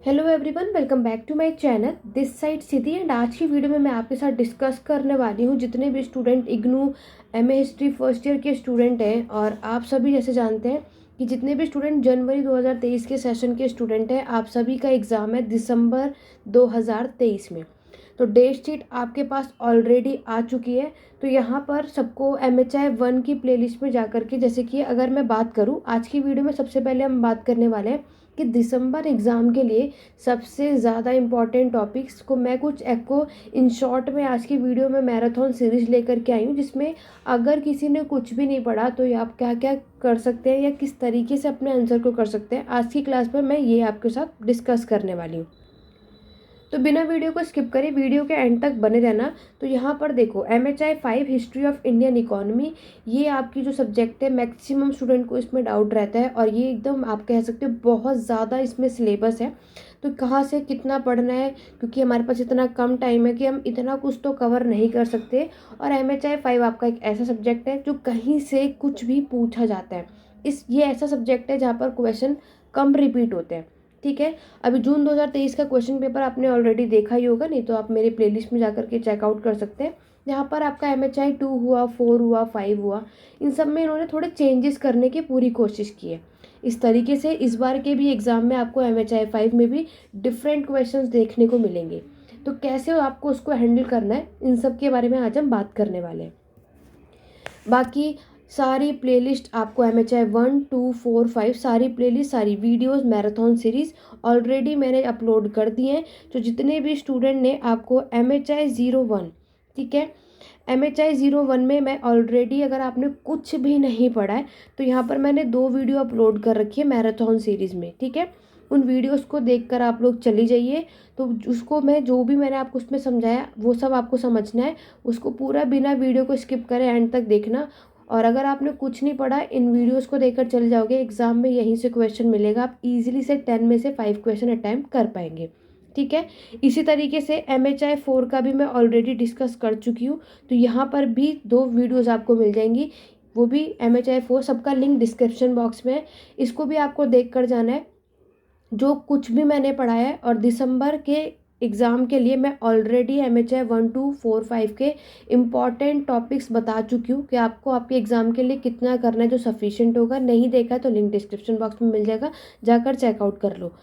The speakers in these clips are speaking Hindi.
Hello everyone, welcome back to my channel this side Siddhi. And आज की वीडियो में मैं आपके साथ डिस्कस करने वाली हूँ जितने भी student IGNOU MA history first year के स्टूडेंट हैं, और आप सभी जैसे जानते हैं कि जितने भी स्टूडेंट जनवरी 2023 के सेशन के स्टूडेंट हैं, आप सभी का एग्ज़ाम है दिसंबर 2023 में। तो डेट शीट आपके पास ऑलरेडी आ चुकी है। तो यहाँ पर सबको MHI 1 की प्लेलिस्ट में जा करके, जैसे कि अगर मैं बात करूँ आज की वीडियो में, सबसे पहले हम बात करने वाले हैं कि दिसंबर एग्ज़ाम के लिए सबसे ज़्यादा इम्पॉर्टेंट टॉपिक्स को मैं कुछ एको इन शॉर्ट में आज की वीडियो में मैराथन सीरीज लेकर के आई हूँ, जिसमें अगर किसी ने कुछ भी नहीं पढ़ा तो ये आप क्या क्या कर सकते हैं या किस तरीके से अपने आंसर को कर सकते हैं, आज की क्लास में मैं ये आपके साथ डिस्कस करने वाली हूँ। तो बिना वीडियो को स्किप करे वीडियो के एंड तक बने रहना। तो यहाँ पर देखो, MHI 5 history of Indian economy, ये आपकी जो सब्जेक्ट है, मैक्सिमम स्टूडेंट को इसमें डाउट रहता है और ये एकदम आप कह सकते हो बहुत ज़्यादा इसमें सिलेबस है। तो कहाँ से कितना पढ़ना है, क्योंकि हमारे पास इतना कम टाइम है कि हम इतना कुछ तो कवर नहीं कर सकते। और MHI 5 आपका एक ऐसा सब्जेक्ट है जो कहीं से कुछ भी पूछा जाता है। ये ऐसा सब्जेक्ट है जहाँ पर क्वेश्चन कम रिपीट होते हैं। ठीक है, अभी जून 2023 का क्वेश्चन पेपर आपने ऑलरेडी देखा ही होगा, नहीं तो आप मेरे प्लेलिस्ट में जाकर के चेकआउट कर सकते हैं। यहाँ पर आपका MHI 2 हुआ, 4 हुआ, 5 हुआ, इन सब में इन्होंने थोड़े चेंजेस करने की पूरी कोशिश की है। इस तरीके से इस बार के भी एग्ज़ाम में आपको MHI 5 में भी डिफरेंट क्वेश्चंस देखने को मिलेंगे। तो कैसे आपको उसको हैंडल करना है, इन सब के बारे में आज हम बात करने वाले हैं। बाकी सारी प्लेलिस्ट आपको MHI 1, 2, 4, 5 सारी प्लेलिस्ट, सारी वीडियोस, मैराथन सीरीज़ ऑलरेडी मैंने अपलोड कर दिए हैं। तो जितने भी स्टूडेंट ने आपको MHI 01, ठीक है, MHI 01 में मैं ऑलरेडी, अगर आपने कुछ भी नहीं पढ़ा है तो यहाँ पर मैंने 2 वीडियो अपलोड कर रखी है मैराथन सीरीज़ में। ठीक है, उन वीडियोस को देखकर आप लोग चली जाइए। तो उसको मैं जो भी मैंने आपको उसमें समझाया वो सब आपको समझना है, उसको पूरा बिना वीडियो को स्किप करे एंड तक देखना। और अगर आपने कुछ नहीं पढ़ा, इन वीडियोस को देखकर चले जाओगे, एग्जाम में यहीं से क्वेश्चन मिलेगा, आप इजीली से 10 में से 5 क्वेश्चन अटैम्प्ट कर पाएंगे। ठीक है, इसी तरीके से MHI 4 का भी मैं ऑलरेडी डिस्कस कर चुकी हूँ। तो यहाँ पर भी 2 वीडियोज़ आपको मिल जाएंगी, वो भी MHI 4, सबका लिंक डिस्क्रिप्शन बॉक्स में है। इसको भी आपको देख कर जाना है जो कुछ भी मैंने पढ़ाया है। और दिसंबर के एग्ज़ाम के लिए मैं ऑलरेडी MHI 1, 2, 4, 5 के इम्पॉर्टेंट टॉपिक्स बता चुकी हूँ कि आपको आपके एग्ज़ाम के लिए कितना करना है, जो सफिशिएंट होगा। नहीं देखा तो लिंक डिस्क्रिप्शन बॉक्स में मिल जाएगा, जाकर चेकआउट कर लो।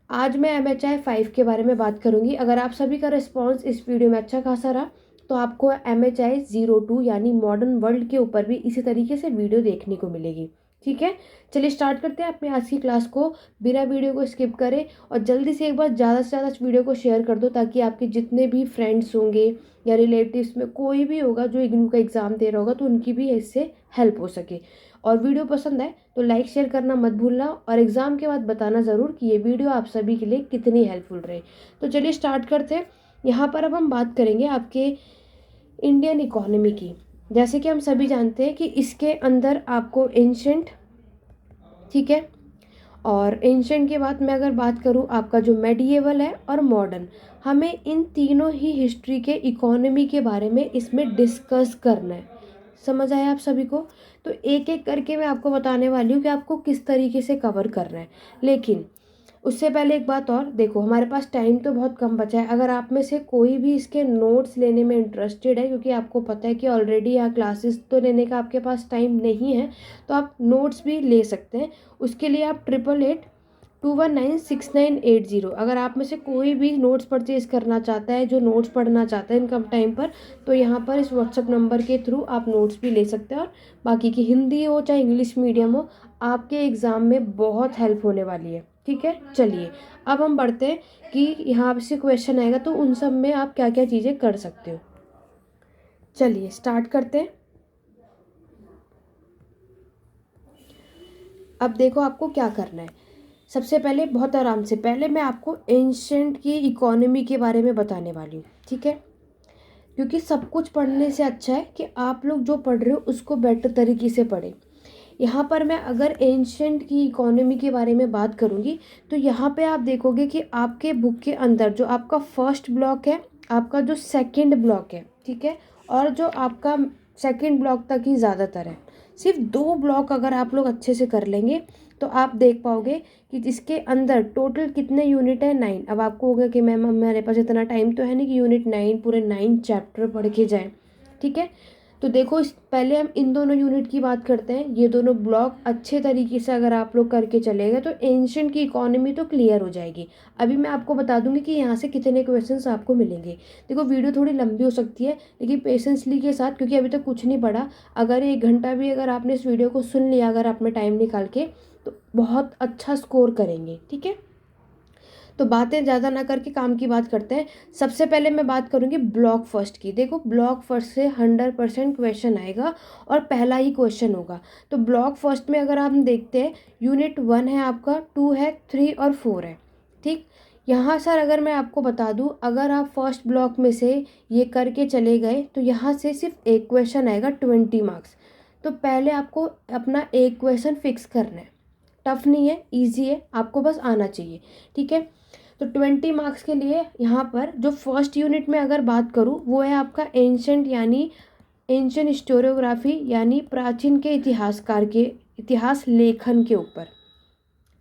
आज मैं MHI 5 के बारे में बात करूँगी। अगर आप सभी का रिस्पॉन्स इस वीडियो में अच्छा खासा रहा तो आपको MHI 02 यानी मॉडर्न वर्ल्ड के ऊपर भी इसी तरीके से वीडियो देखने को मिलेगी। ठीक है, चलिए स्टार्ट करते हैं अपनी आज की क्लास को, बिना वीडियो को स्किप करें। और जल्दी से एक बार ज़्यादा से ज़्यादा वीडियो को शेयर कर दो, ताकि आपके जितने भी फ्रेंड्स होंगे या रिलेटिव्स में कोई भी होगा जो इग्नू का एग्ज़ाम दे रहा होगा, तो उनकी भी इससे हेल्प हो सके। और वीडियो पसंद आए तो लाइक शेयर करना मत भूलना, और एग्ज़ाम के बाद बताना ज़रूर कि ये वीडियो आप सभी के लिए कितनी हेल्पफुल रहे। तो चलिए स्टार्ट करते हैं। यहाँ पर अब हम बात करेंगे आपके इंडियन इकोनॉमी की। जैसे कि हम सभी जानते हैं कि इसके अंदर आपको एंशंट, ठीक है, और एंशंट के बाद मैं अगर बात करूँ आपका जो मेडिएवल है और मॉडर्न, हमें इन तीनों ही हिस्ट्री के इकोनॉमी के बारे में इसमें डिस्कस करना है। समझ आया आप सभी को? तो एक एक करके मैं आपको बताने वाली हूँ कि आपको किस तरीके से कवर करना है। लेकिन उससे पहले एक बात और, देखो हमारे पास टाइम तो बहुत कम बचा है। अगर आप में से कोई भी इसके नोट्स लेने में इंटरेस्टेड है, क्योंकि आपको पता है कि ऑलरेडी यहाँ क्लासेस तो लेने का आपके पास टाइम नहीं है, तो आप नोट्स भी ले सकते हैं। उसके लिए आप 8882196980, अगर आप में से कोई भी नोट्स परचेज़ करना चाहता है, जो नोट्स पढ़ना चाहता है इन कम टाइम पर, तो यहाँ पर इस व्हाट्सएप नंबर के थ्रू आप नोट्स भी ले सकते हैं। और बाकी की हिंदी हो चाहे इंग्लिश मीडियम हो, आपके एग्ज़ाम में बहुत हेल्प होने वाली है। ठीक है, चलिए अब हम बढ़ते हैं कि यहाँ से क्वेश्चन आएगा तो उन सब में आप क्या क्या चीज़ें कर सकते हो। चलिए स्टार्ट करते हैं। अब देखो आपको क्या करना है। सबसे पहले बहुत आराम से, पहले मैं आपको एंशंट की इकोनॉमी के बारे में बताने वाली हूँ। ठीक है, क्योंकि सब कुछ पढ़ने से अच्छा है कि आप लोग जो पढ़ रहे हो उसको बेटर तरीके से पढ़ें। यहाँ पर मैं अगर एंशंट की इकोनॉमी के बारे में बात करूँगी तो यहाँ पे आप देखोगे कि आपके बुक के अंदर जो आपका फर्स्ट ब्लॉक है, आपका जो सेकंड ब्लॉक है, ठीक है, और जो आपका सेकंड ब्लॉक तक ही ज़्यादातर है, सिर्फ 2 ब्लॉक अगर आप लोग अच्छे से कर लेंगे तो आप देख पाओगे कि इसके अंदर टोटल कितने यूनिट है, 9। अब आपको होगा कि मैम हमारे पास इतना टाइम तो है नहीं कि यूनिट 9 पूरे 9 चैप्टर पढ़ के जाएँ, ठीक है। तो देखो इस पहले हम इन दोनों यूनिट की बात करते हैं। ये दोनों ब्लॉक अच्छे तरीके से अगर आप लोग करके चले गए तो एंशिएंट की इकोनॉमी तो क्लियर हो जाएगी। अभी मैं आपको बता दूंगी कि यहाँ से कितने क्वेश्चंस आपको मिलेंगे। देखो वीडियो थोड़ी लंबी हो सकती है लेकिन पेशेंसली के साथ, क्योंकि अभी तक कुछ नहीं पढ़ा। अगर 1 घंटा भी अगर आपने इस वीडियो को सुन लिया अगर आपने टाइम निकाल के, तो बहुत अच्छा स्कोर करेंगे, ठीक है। तो बातें ज़्यादा ना करके काम की बात करते हैं। सबसे पहले मैं बात करूँगी ब्लॉक फर्स्ट की। देखो ब्लॉक फर्स्ट से 100% क्वेश्चन आएगा और पहला ही क्वेश्चन होगा। तो ब्लॉक फर्स्ट में अगर हम देखते हैं यूनिट 1 है आपका, 2 है, 3 और 4 है, ठीक। यहाँ सर अगर मैं आपको बता दूँ, अगर आप फर्स्ट ब्लॉक में से ये करके चले गए तो यहाँ से सिर्फ एक क्वेश्चन आएगा 20 मार्क्स। तो पहले आपको अपना एक क्वेश्चन फिक्स करना है। टफ नहीं है, ईजी है, आपको बस आना चाहिए, ठीक है। तो 20 मार्क्स के लिए यहाँ पर जो फर्स्ट यूनिट में अगर बात करूँ वो है आपका एंशंट यानी एंशिएंट हिस्टोरियोग्राफी यानी प्राचीन के इतिहासकार के इतिहास लेखन के ऊपर,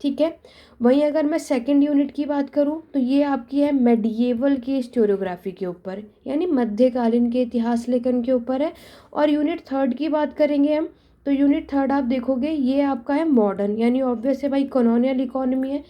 ठीक है। वहीं अगर मैं सेकंड यूनिट की बात करूँ तो ये आपकी है मेडिएवल की हिस्टोरियोग्राफी के ऊपर यानी मध्यकालीन के इतिहास लेखन के ऊपर है। और यूनिट थर्ड की बात करेंगे हम, तो यूनिट थर्ड आप देखोगे ये आपका है मॉडर्न यानी ऑब्वियस है भाई कॉलोनियल इकोनॉमी है।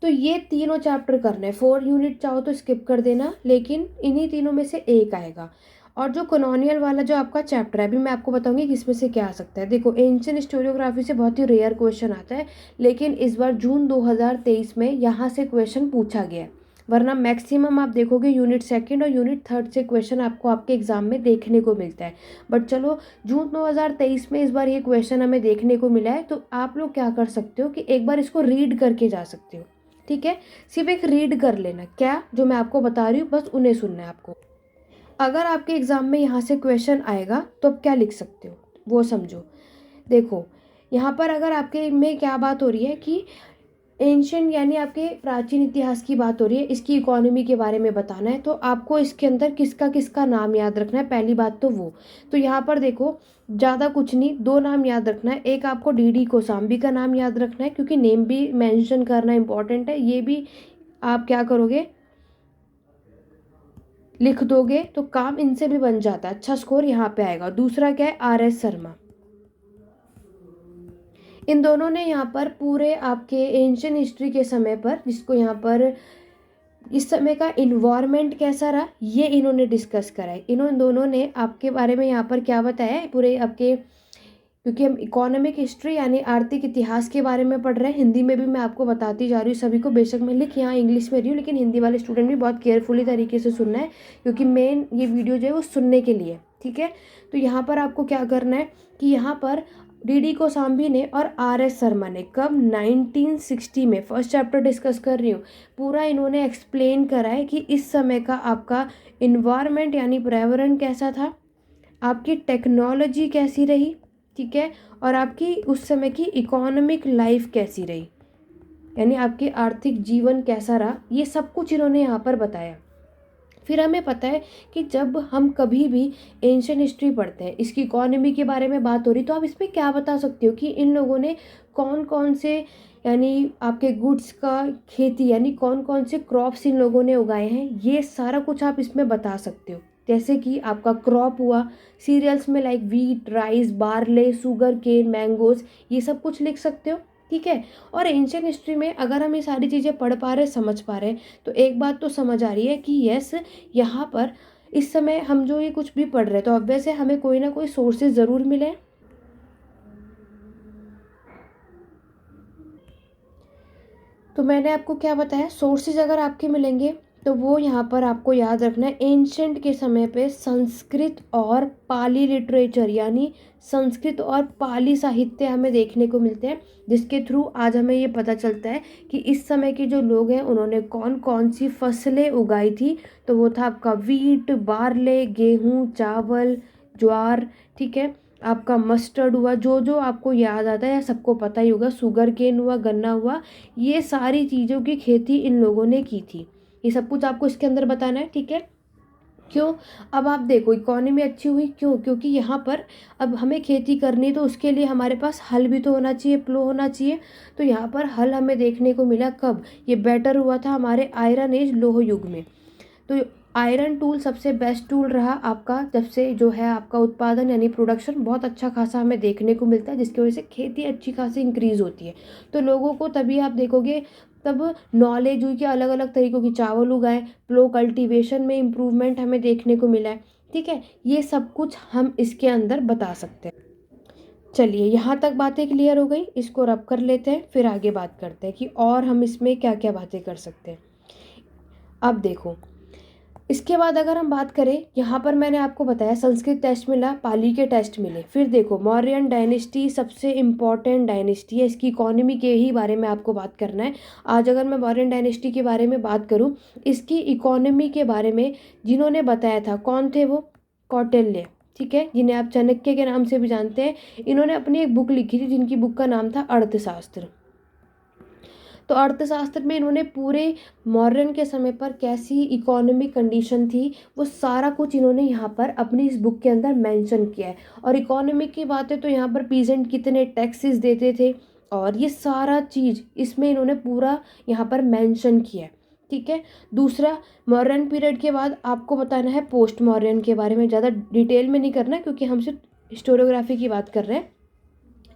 तो ये तीनों चैप्टर करने हैं। 4 यूनिट चाहो तो स्किप कर देना, लेकिन इन्हीं तीनों में से एक आएगा। और जो कॉलोनियल वाला जो आपका चैप्टर है अभी मैं आपको बताऊंगी कि इसमें से क्या आ सकता है। देखो एंशिएंट हिस्टोरियोग्राफी से बहुत ही रेयर क्वेश्चन आता है, लेकिन इस बार जून 2023 में यहाँ से क्वेश्चन पूछा गया है। वरना मैक्सिमम आप देखोगे यूनिट सेकंड और यूनिट थर्ड से क्वेश्चन आपको आपके एग्जाम में देखने को मिलता है। बट चलो जून 2023 में इस बार ये क्वेश्चन हमें देखने को मिला है, तो आप लोग क्या कर सकते हो कि एक बार इसको रीड करके जा सकते हो, ठीक है। सिर्फ एक रीड कर लेना, क्या जो मैं आपको बता रही हूँ बस उन्हें सुनना है आपको। अगर आपके एग्ज़ाम में यहाँ से क्वेश्चन आएगा तो आप क्या लिख सकते हो वो समझो। देखो यहाँ पर अगर आपके में क्या बात हो रही है कि एंशिएंट यानी आपके प्राचीन इतिहास की बात हो रही है, इसकी इकोनॉमी के बारे में बताना है, तो आपको इसके अंदर किसका किसका नाम याद रखना है। पहली बात तो वो, तो यहाँ पर देखो ज़्यादा कुछ नहीं, 2 नाम याद रखना है। एक आपको डीडी कोसाम्बी का नाम याद रखना है क्योंकि नेम भी मेंशन करना इंपॉर्टेंट है। ये भी आप क्या करोगे लिख दोगे तो काम इनसे भी बन जाता है, अच्छा स्कोर यहाँ पे आएगा। दूसरा क्या है आर.एस. शर्मा। इन दोनों ने यहाँ पर पूरे आपके एंशिएंट हिस्ट्री के समय पर, जिसको यहाँ पर इस समय का इन्वायरमेंट कैसा रहा ये इन्होंने डिस्कस करा है। इन्होंने दोनों ने आपके बारे में यहाँ पर क्या बताया है पूरे आपके, क्योंकि हम इकोनॉमिक हिस्ट्री यानी आर्थिक इतिहास के बारे में पढ़ रहे हैं। हिंदी में भी मैं आपको बताती जा रही हूँ सभी को, बेशक मैं लिख यहाँ इंग्लिश में रही हूँ लेकिन हिंदी वाले स्टूडेंट भी बहुत केयरफुली तरीके से सुनना है क्योंकि मेन ये वीडियो जो है वो सुनने के लिए, ठीक है। तो यहाँ पर आपको क्या करना है कि यहाँ पर डीडी कोसाम्बी ने और आर.एस. शर्मा ने कब 1960 में, फर्स्ट चैप्टर डिस्कस कर रही हूँ, पूरा इन्होंने एक्सप्लेन करा है कि इस समय का आपका इन्वायरमेंट यानी पर्यावरण कैसा था, आपकी टेक्नोलॉजी कैसी रही, ठीक है, और आपकी उस समय की इकोनॉमिक लाइफ कैसी रही यानी आपकी आर्थिक जीवन कैसा रहा, ये सब कुछ इन्होंने यहाँ पर बताया। फिर हमें पता है कि जब हम कभी भी एंशिएंट हिस्ट्री पढ़ते हैं, इसकी इकोनॉमी के बारे में बात हो रही, तो आप इसमें क्या बता सकते हो कि इन लोगों ने कौन कौन से यानी आपके गुड्स का खेती यानी कौन कौन से क्रॉप्स इन लोगों ने उगाए हैं, ये सारा कुछ आप इसमें बता सकते हो। जैसे कि आपका क्रॉप हुआ सीरियल्स में like wheat, rice, barley, sugar cane, mangoes, ये सब कुछ लिख सकते हो, ठीक है। और एंशिएंट हिस्ट्री में अगर हम ये सारी चीज़ें पढ़ पा रहे, समझ पा रहे, तो एक बात तो समझ आ रही है कि यस यहाँ पर इस समय हम जो ये कुछ भी पढ़ रहे हैं तो ऑब्वियस है हमें कोई ना कोई सोर्सेज ज़रूर मिले। तो मैंने आपको क्या बताया, सोर्सेज अगर आपके मिलेंगे तो वो यहाँ पर आपको याद रखना है। एंशिएंट के समय पे संस्कृत और पाली लिटरेचर यानी संस्कृत और पाली साहित्य हमें देखने को मिलते हैं, जिसके थ्रू आज हमें ये पता चलता है कि इस समय के जो लोग हैं उन्होंने कौन कौन सी फसलें उगाई थी। तो वो था आपका वीट, बार्ले, गेहूँ, चावल, ज्वार, ठीक है, आपका मस्टर्ड हुआ, जो जो आपको याद आता है या सबको पता ही होगा, शुगर केन हुआ, गन्ना हुआ, ये सारी चीज़ों की खेती इन लोगों ने की थी। ये सब कुछ आपको इसके अंदर बताना है, ठीक है। क्यों? अब आप देखो इकोनॉमी अच्छी हुई क्यों? क्योंकि यहाँ पर अब हमें खेती करनी तो उसके लिए हमारे पास हल भी तो होना चाहिए, प्लो होना चाहिए। तो यहाँ पर हल हमें देखने को मिला कब? ये बेटर हुआ था हमारे आयरन एज लोह युग में। तो आयरन टूल सबसे बेस्ट टूल रहा आपका, जब से जो है आपका उत्पादन यानी प्रोडक्शन बहुत अच्छा खासा हमें देखने को मिलता है, जिसकी वजह से खेती अच्छी खासी इंक्रीज़ होती है। तो लोगों को तभी आप देखोगे तब नॉलेज हुई कि अलग अलग तरीक़ों की चावल उगाएं, प्लो कल्टीवेशन में इम्प्रूवमेंट हमें देखने को मिला है। ठीक है, ये सब कुछ हम इसके अंदर बता सकते हैं। चलिए यहाँ तक बातें क्लियर हो गई, इसको रब कर लेते हैं, फिर आगे बात करते हैं कि और हम इसमें क्या क्या बातें कर सकते हैं। अब देखो इसके बाद अगर हम बात करें, यहाँ पर मैंने आपको बताया संस्कृत टेस्ट मिला, पाली के टेस्ट मिले। फिर देखो मौर्यन डायनेस्टी सबसे इम्पॉर्टेंट डायनेस्टी है, इसकी इकोनॉमी के ही बारे में आपको बात करना है। आज अगर मैं मौर्यन डायनेस्टी के बारे में बात करूँ, इसकी इकोनॉमी के बारे में जिन्होंने बताया था कौन थे वो? कौटिल्य। ठीक है, जिन्हें आप चाणक्य के नाम से भी जानते हैं। इन्होंने अपनी एक बुक लिखी थी जिनकी बुक का नाम था अर्थशास्त्र। तो अर्थशास्त्र में इन्होंने पूरे मौर्यन के समय पर कैसी इकोनॉमिक कंडीशन थी वो सारा कुछ इन्होंने यहाँ पर अपनी इस बुक के अंदर मेंशन किया है। और इकोनॉमी की बातें तो यहाँ पर पीजेंट कितने टैक्सेस देते थे और ये सारा चीज़ इसमें इन्होंने पूरा यहाँ पर मेंशन किया है। ठीक है, दूसरा मौर्यन पीरियड के बाद आपको बताना है पोस्ट मौर्यन के बारे में। ज़्यादा डिटेल में नहीं करना क्योंकि हम सिर्फ हिस्टोरियोग्राफी की बात कर रहे हैं,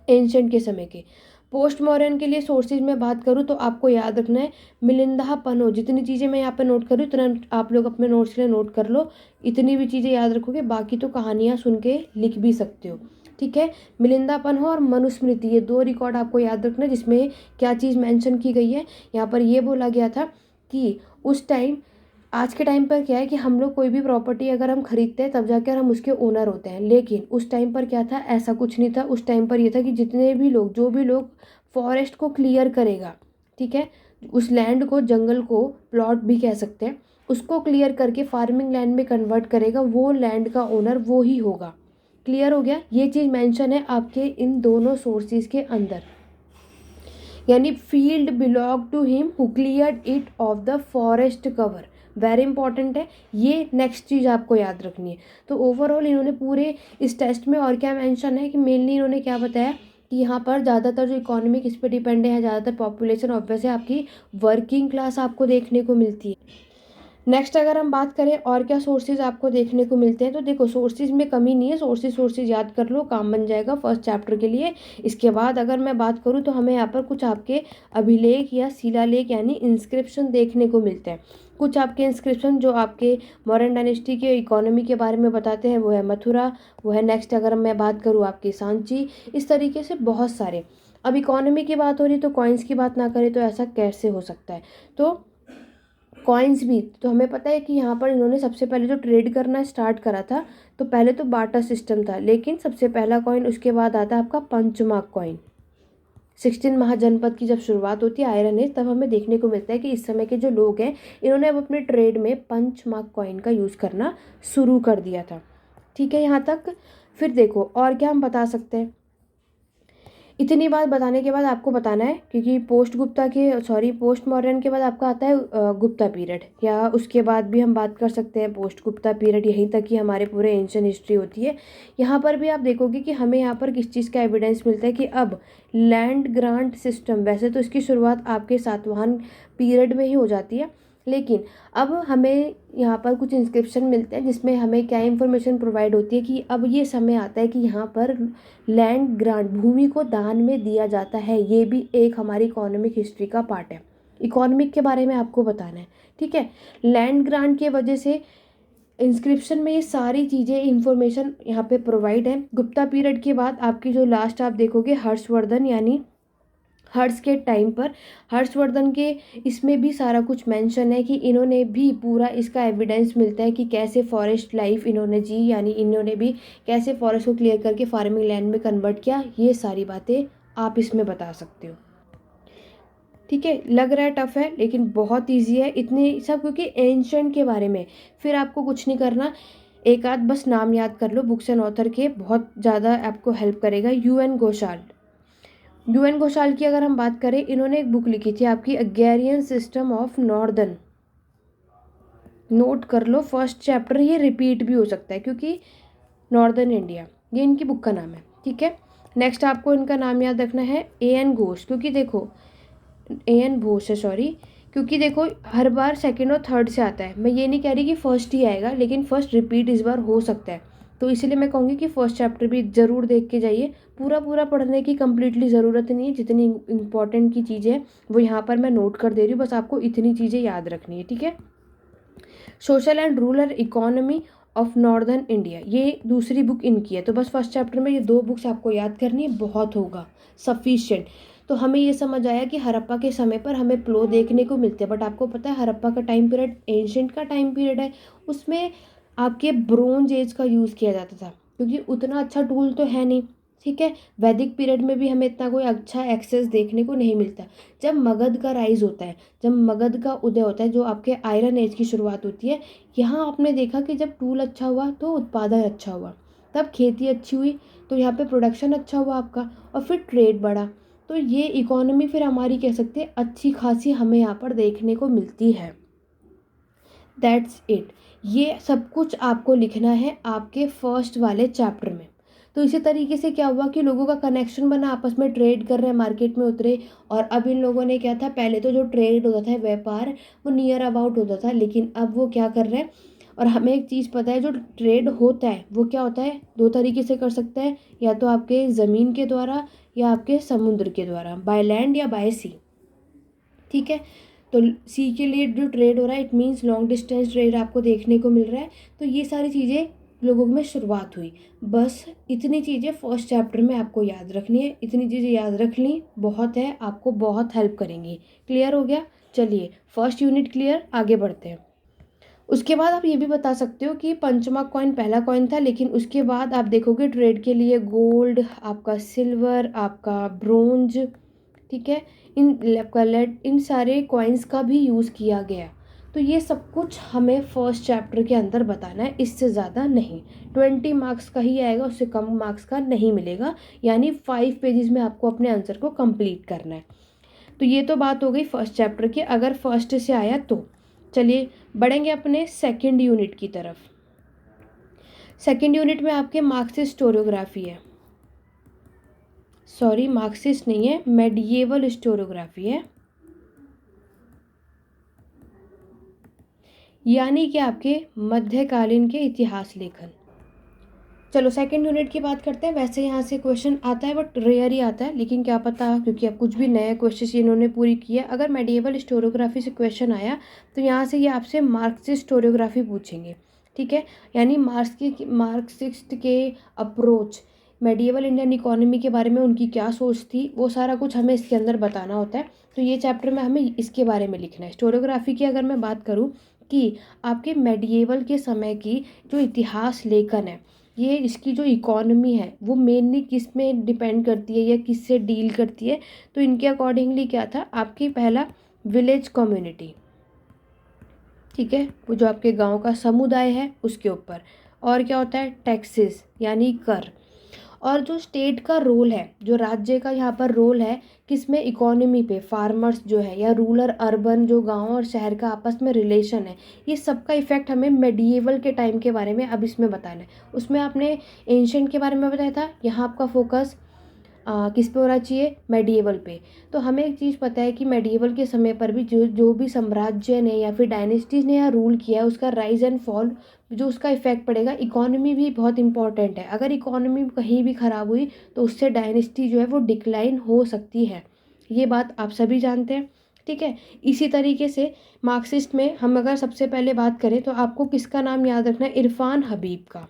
एंशंट के समय के। पोस्ट मॉडर्न के लिए सोर्सेज में बात करूँ तो आपको याद रखना है मिलिंदा पनो। जितनी चीज़ें मैं यहाँ पर नोट करूँ उतना आप लोग अपने नोट्स के लिए नोट कर लो। इतनी भी चीज़ें याद रखोगे, बाकी तो कहानियाँ सुन के लिख भी सकते हो। ठीक है, मिलिंदा पनो और मनुस्मृति, ये दो रिकॉर्ड आपको याद रखना है जिसमें क्या चीज़ मेंशन की गई है। यहाँ पर ये बोला गया था कि उस टाइम, आज के टाइम पर क्या है कि हम लोग कोई भी प्रॉपर्टी अगर हम खरीदते हैं तब जाकर हम उसके ओनर होते हैं, लेकिन उस टाइम पर क्या था? ऐसा कुछ नहीं था। उस टाइम पर ये था कि जितने भी लोग, जो भी लोग फॉरेस्ट को क्लियर करेगा, ठीक है, उस लैंड को, जंगल को, प्लॉट भी कह सकते हैं, उसको क्लियर करके फार्मिंग लैंड में कन्वर्ट करेगा, वो लैंड का ओनर वो ही होगा। क्लियर हो गया? ये चीज़ मेंशन है आपके इन दोनों सोर्सेज के अंदर। यानी field belong to him who cleared it of the forest cover. Very important है ये, नेक्स्ट चीज़ आपको याद रखनी है। तो ओवरऑल इन्होंने पूरे इस टेस्ट में और क्या मेंशन है कि मेनली इन्होंने क्या बताया कि यहाँ पर ज़्यादातर जो इकोनॉमी किस पे डिपेंड है, ज़्यादातर पॉपुलेशन ऑब्वियसली आपकी वर्किंग क्लास आपको देखने को मिलती है। नेक्स्ट अगर हम बात करें और क्या सोर्सेज आपको देखने को मिलते हैं, तो देखो सोर्सेज में कमी नहीं है, सोर्सेज याद कर लो, काम बन जाएगा फर्स्ट चैप्टर के लिए। इसके बाद अगर मैं बात करूँ तो हमें यहाँ पर कुछ आपके अभिलेख या शिलालेख यानी इंस्क्रिप्शन देखने को मिलते हैं। कुछ आपके इंस्क्रिप्शन जो आपके मॉडर्न डायनेस्टी के इकोनॉमी के बारे में बताते हैं वो है मथुरा, वो है नेक्स्ट अगर मैं बात करूँ आपकी सांची, इस तरीके से बहुत सारे। अब इकोनॉमी की बात हो रही तो कॉइन्स की बात ना करें तो ऐसा कैसे हो सकता है? तो कॉइन्स भी तो हमें पता है कि यहाँ पर इन्होंने सबसे पहले जो ट्रेड करना स्टार्ट करा था, तो पहले तो बाटा सिस्टम था, लेकिन सबसे पहला कॉइन उसके बाद आता है आपका पंचमार्क कॉइन। 16 महाजनपद की जब शुरुआत होती है आयरन एज, तब हमें देखने को मिलता है कि इस समय के जो लोग हैं इन्होंने अब अपने ट्रेड में पंचमार्क कॉइन का यूज़ करना शुरू कर दिया था। ठीक है यहाँ तक। फिर देखो और क्या हम बता सकते हैं। इतनी बात बताने के बाद आपको बताना है, क्योंकि पोस्ट मॉडर्न के बाद आपका आता है गुप्ता पीरियड, या उसके बाद भी हम बात कर सकते हैं पोस्ट गुप्ता पीरियड, यहीं तक ही हमारे पूरे एंशियंट हिस्ट्री होती है। यहाँ पर भी आप देखोगे कि हमें यहाँ पर किस चीज़ का एविडेंस मिलता है कि अब लैंड ग्रांट सिस्टम, वैसे तो इसकी शुरुआत आपके सातवाहन पीरियड में ही हो जाती है, लेकिन अब हमें यहाँ पर कुछ इंस्क्रिप्शन मिलते हैं जिसमें हमें क्या इन्फॉर्मेशन प्रोवाइड होती है कि अब ये समय आता है कि यहाँ पर लैंड ग्रांट, भूमि को दान में दिया जाता है। ये भी एक हमारी इकोनॉमिक हिस्ट्री का पार्ट है। इकोनॉमिक के बारे में आपको बताना है, ठीक है। लैंड ग्रांट के वजह से इंस्क्रिप्शन में ये सारी चीज़ें इंफॉर्मेशन यहाँ पे प्रोवाइड है। गुप्ता पीरियड के बाद आपकी जो लास्ट आप देखोगे हर्षवर्धन, यानी हर्ष के टाइम पर, हर्षवर्धन के इसमें भी सारा कुछ मेंशन है कि इन्होंने भी पूरा इसका एविडेंस मिलता है कि कैसे फॉरेस्ट लाइफ इन्होंने जी, यानी इन्होंने भी कैसे फॉरेस्ट को क्लियर करके फार्मिंग लैंड में कन्वर्ट किया। ये सारी बातें आप इसमें बता सकते हो। ठीक है, लग रहा है टफ है लेकिन बहुत ईजी है, इतने सब क्योंकि एंशंट के बारे में। फिर आपको कुछ नहीं करना, एक आध बस नाम याद कर लो बुक्स एंड ऑथर के, बहुत ज़्यादा आपको हेल्प करेगा। UN घोषाल, UN घोषाल की अगर हम बात करें, इन्होंने एक बुक लिखी थी आपकी अग्रेरियन सिस्टम ऑफ नोट कर लो, फर्स्ट चैप्टर ये रिपीट भी हो सकता है क्योंकि नॉर्दर्न इंडिया ये इनकी बुक का नाम है, ठीक है। नेक्स्ट आपको इनका नाम याद रखना है A.N. घोष, क्योंकि देखो A.N. घोष है, सॉरी, क्योंकि देखो हर बार सेकंड और थर्ड से आता है। मैं ये नहीं कह रही कि फर्स्ट ही आएगा, लेकिन फर्स्ट रिपीट इस बार हो सकता है, तो इसीलिए मैं कहूँगी कि फर्स्ट चैप्टर भी ज़रूर देख के जाइए। पूरा पूरा पढ़ने की कंप्लीटली ज़रूरत नहीं है, जितनी इंपॉर्टेंट की चीज़ें हैं वो यहाँ पर मैं नोट कर दे रही हूँ, बस आपको इतनी चीज़ें याद रखनी है, ठीक है। Social and rural economy of northern India, ये दूसरी बुक इनकी है। तो बस फर्स्ट चैप्टर में ये 2 बुक्स आपको याद करनी है, बहुत होगा, सफिशिएंट। तो हमें ये समझ आया कि हड़प्पा के समय पर हमें प्लो देखने को मिलते हैं, बट आपको पता है हड़प्पा का टाइम पीरियड एंशिएंट का टाइम पीरियड है, उसमें आपके ब्रोंज एज का यूज़ किया जाता था, क्योंकि उतना अच्छा टूल तो है नहीं, ठीक है। वैदिक पीरियड में भी हमें इतना कोई अच्छा एक्सेस देखने को नहीं मिलता। जब मगध का राइज होता है, जब मगध का उदय होता है, जो आपके आयरन एज की शुरुआत होती है, यहाँ आपने देखा कि जब टूल अच्छा हुआ तो उत्पादन अच्छा हुआ, तब खेती अच्छी हुई, तो यहाँ पे प्रोडक्शन अच्छा हुआ आपका, और फिर ट्रेड बढ़ा। तो ये इकोनॉमी फिर हमारी कह सकते हैं अच्छी खासी हमें यहाँ पर देखने को मिलती है। That's it. ये सब कुछ आपको लिखना है आपके फर्स्ट वाले चैप्टर में। तो इसी तरीके से क्या हुआ कि लोगों का कनेक्शन बना, आपस में ट्रेड कर रहे हैं, मार्केट में उतरे, और अब इन लोगों ने क्या था, पहले तो जो ट्रेड होता था, व्यापार, वो नियर अबाउट होता था, लेकिन अब वो क्या कर रहे हैं, और हमें एक चीज़ पता है, जो ट्रेड होता है वो क्या होता है, 2 तरीके से कर सकते हैं, या तो आपके ज़मीन के द्वारा या आपके समुद्र के द्वारा, बाय लैंड या बाय सी, ठीक है। तो सी के लिए जो ट्रेड हो रहा है, it means long distance trade आपको देखने को मिल रहा है। तो ये सारी चीज़ें लोगों में शुरुआत हुई। बस इतनी चीज़ें फर्स्ट चैप्टर में आपको याद रखनी है, इतनी चीज़ें याद रख ली बहुत है, आपको बहुत हेल्प करेंगी। क्लियर हो गया? चलिए फर्स्ट यूनिट क्लियर, आगे बढ़ते हैं। उसके बाद आप ये भी बता सकते हो कि पंचमा कॉइन पहला कॉइन था, लेकिन उसके बाद आप देखोगे ट्रेड के लिए गोल्ड, आपका सिल्वर, आपका ब्रोंज, ठीक है, इन सारे कॉइन्स का भी यूज़ किया गया। तो ये सब कुछ हमें फर्स्ट चैप्टर के अंदर बताना है, इससे ज़्यादा नहीं। 20 मार्क्स का ही आएगा, उससे कम मार्क्स का नहीं मिलेगा, यानी 5 पेजेस में आपको अपने आंसर को कंप्लीट करना है। तो ये तो बात हो गई फर्स्ट चैप्टर की, अगर फर्स्ट से आया तो। चलिए बढ़ेंगे अपने सेकंड यूनिट की तरफ। सेकंड यूनिट में आपके मार्क्सिस्ट स्टोरियोग्राफी है, सॉरी मार्क्सिस्ट नहीं है, मेडिएवल स्टोरियोग्राफी है, यानी कि आपके मध्यकालीन के इतिहास लेखन। चलो सेकंड यूनिट की बात करते हैं। वैसे यहाँ से क्वेश्चन आता है बट रेयर ही आता है, लेकिन क्या पता, क्योंकि अब कुछ भी नए क्वेश्चन इन्होंने पूरी की है, अगर मेडिएवल स्टोरियोग्राफी से क्वेश्चन आया तो यहाँ से ये आपसे मार्क्सिस्ट स्टोरियोग्राफी पूछेंगे, ठीक है। यानी मार्क्सिस्ट के अप्रोच, मेडिएवल इंडियन इकोनॉमी के बारे में उनकी क्या सोच थी, वो सारा कुछ हमें इसके अंदर बताना होता है। तो ये चैप्टर में हमें इसके बारे में लिखना है। स्टोरियोग्राफी की अगर मैं बात करूँ कि आपके मेडिएवल के समय की जो इतिहास लेखन है, ये इसकी जो इकोनॉमी है वो मेनली किस में डिपेंड करती है या किस से डील करती है, तो इनके अकॉर्डिंगली क्या था, आपकी पहला विलेज कम्युनिटी, ठीक है, वो जो आपके गांव का समुदाय है उसके ऊपर। और क्या होता है, टैक्सेस यानी कर। और जो स्टेट का रोल है, जो राज्य का यहाँ पर रोल है, किसमें, इकोनॉमी पे, फार्मर्स जो है, या रूरल अर्बन जो गांव और शहर का आपस में रिलेशन है, ये सबका इफेक्ट हमें मेडिएवल के टाइम के बारे में अब इसमें बताना है। उसमें आपने एंशिएंट के बारे में बताया था, यहाँ आपका फोकस किस पे होना चाहिए, मेडिएवल पे। तो हमें एक चीज़ पता है कि मेडिएवल के समय पर भी जो जो भी साम्राज्य ने या फिर डायनेस्टीज ने यहाँ रूल किया है, उसका राइज एंड फॉल, जो उसका इफेक्ट पड़ेगा, इकोनॉमी भी बहुत इंपॉर्टेंट है। अगर इकोनॉमी कहीं भी ख़राब हुई तो उससे डायनेस्टी जो है वो डिक्लाइन हो सकती है, ये बात आप सभी जानते हैं, ठीक है। इसी तरीके से मार्क्सिस्ट में हम अगर सबसे पहले बात करें तो आपको किसका नाम याद रखना है, इरफान हबीब का।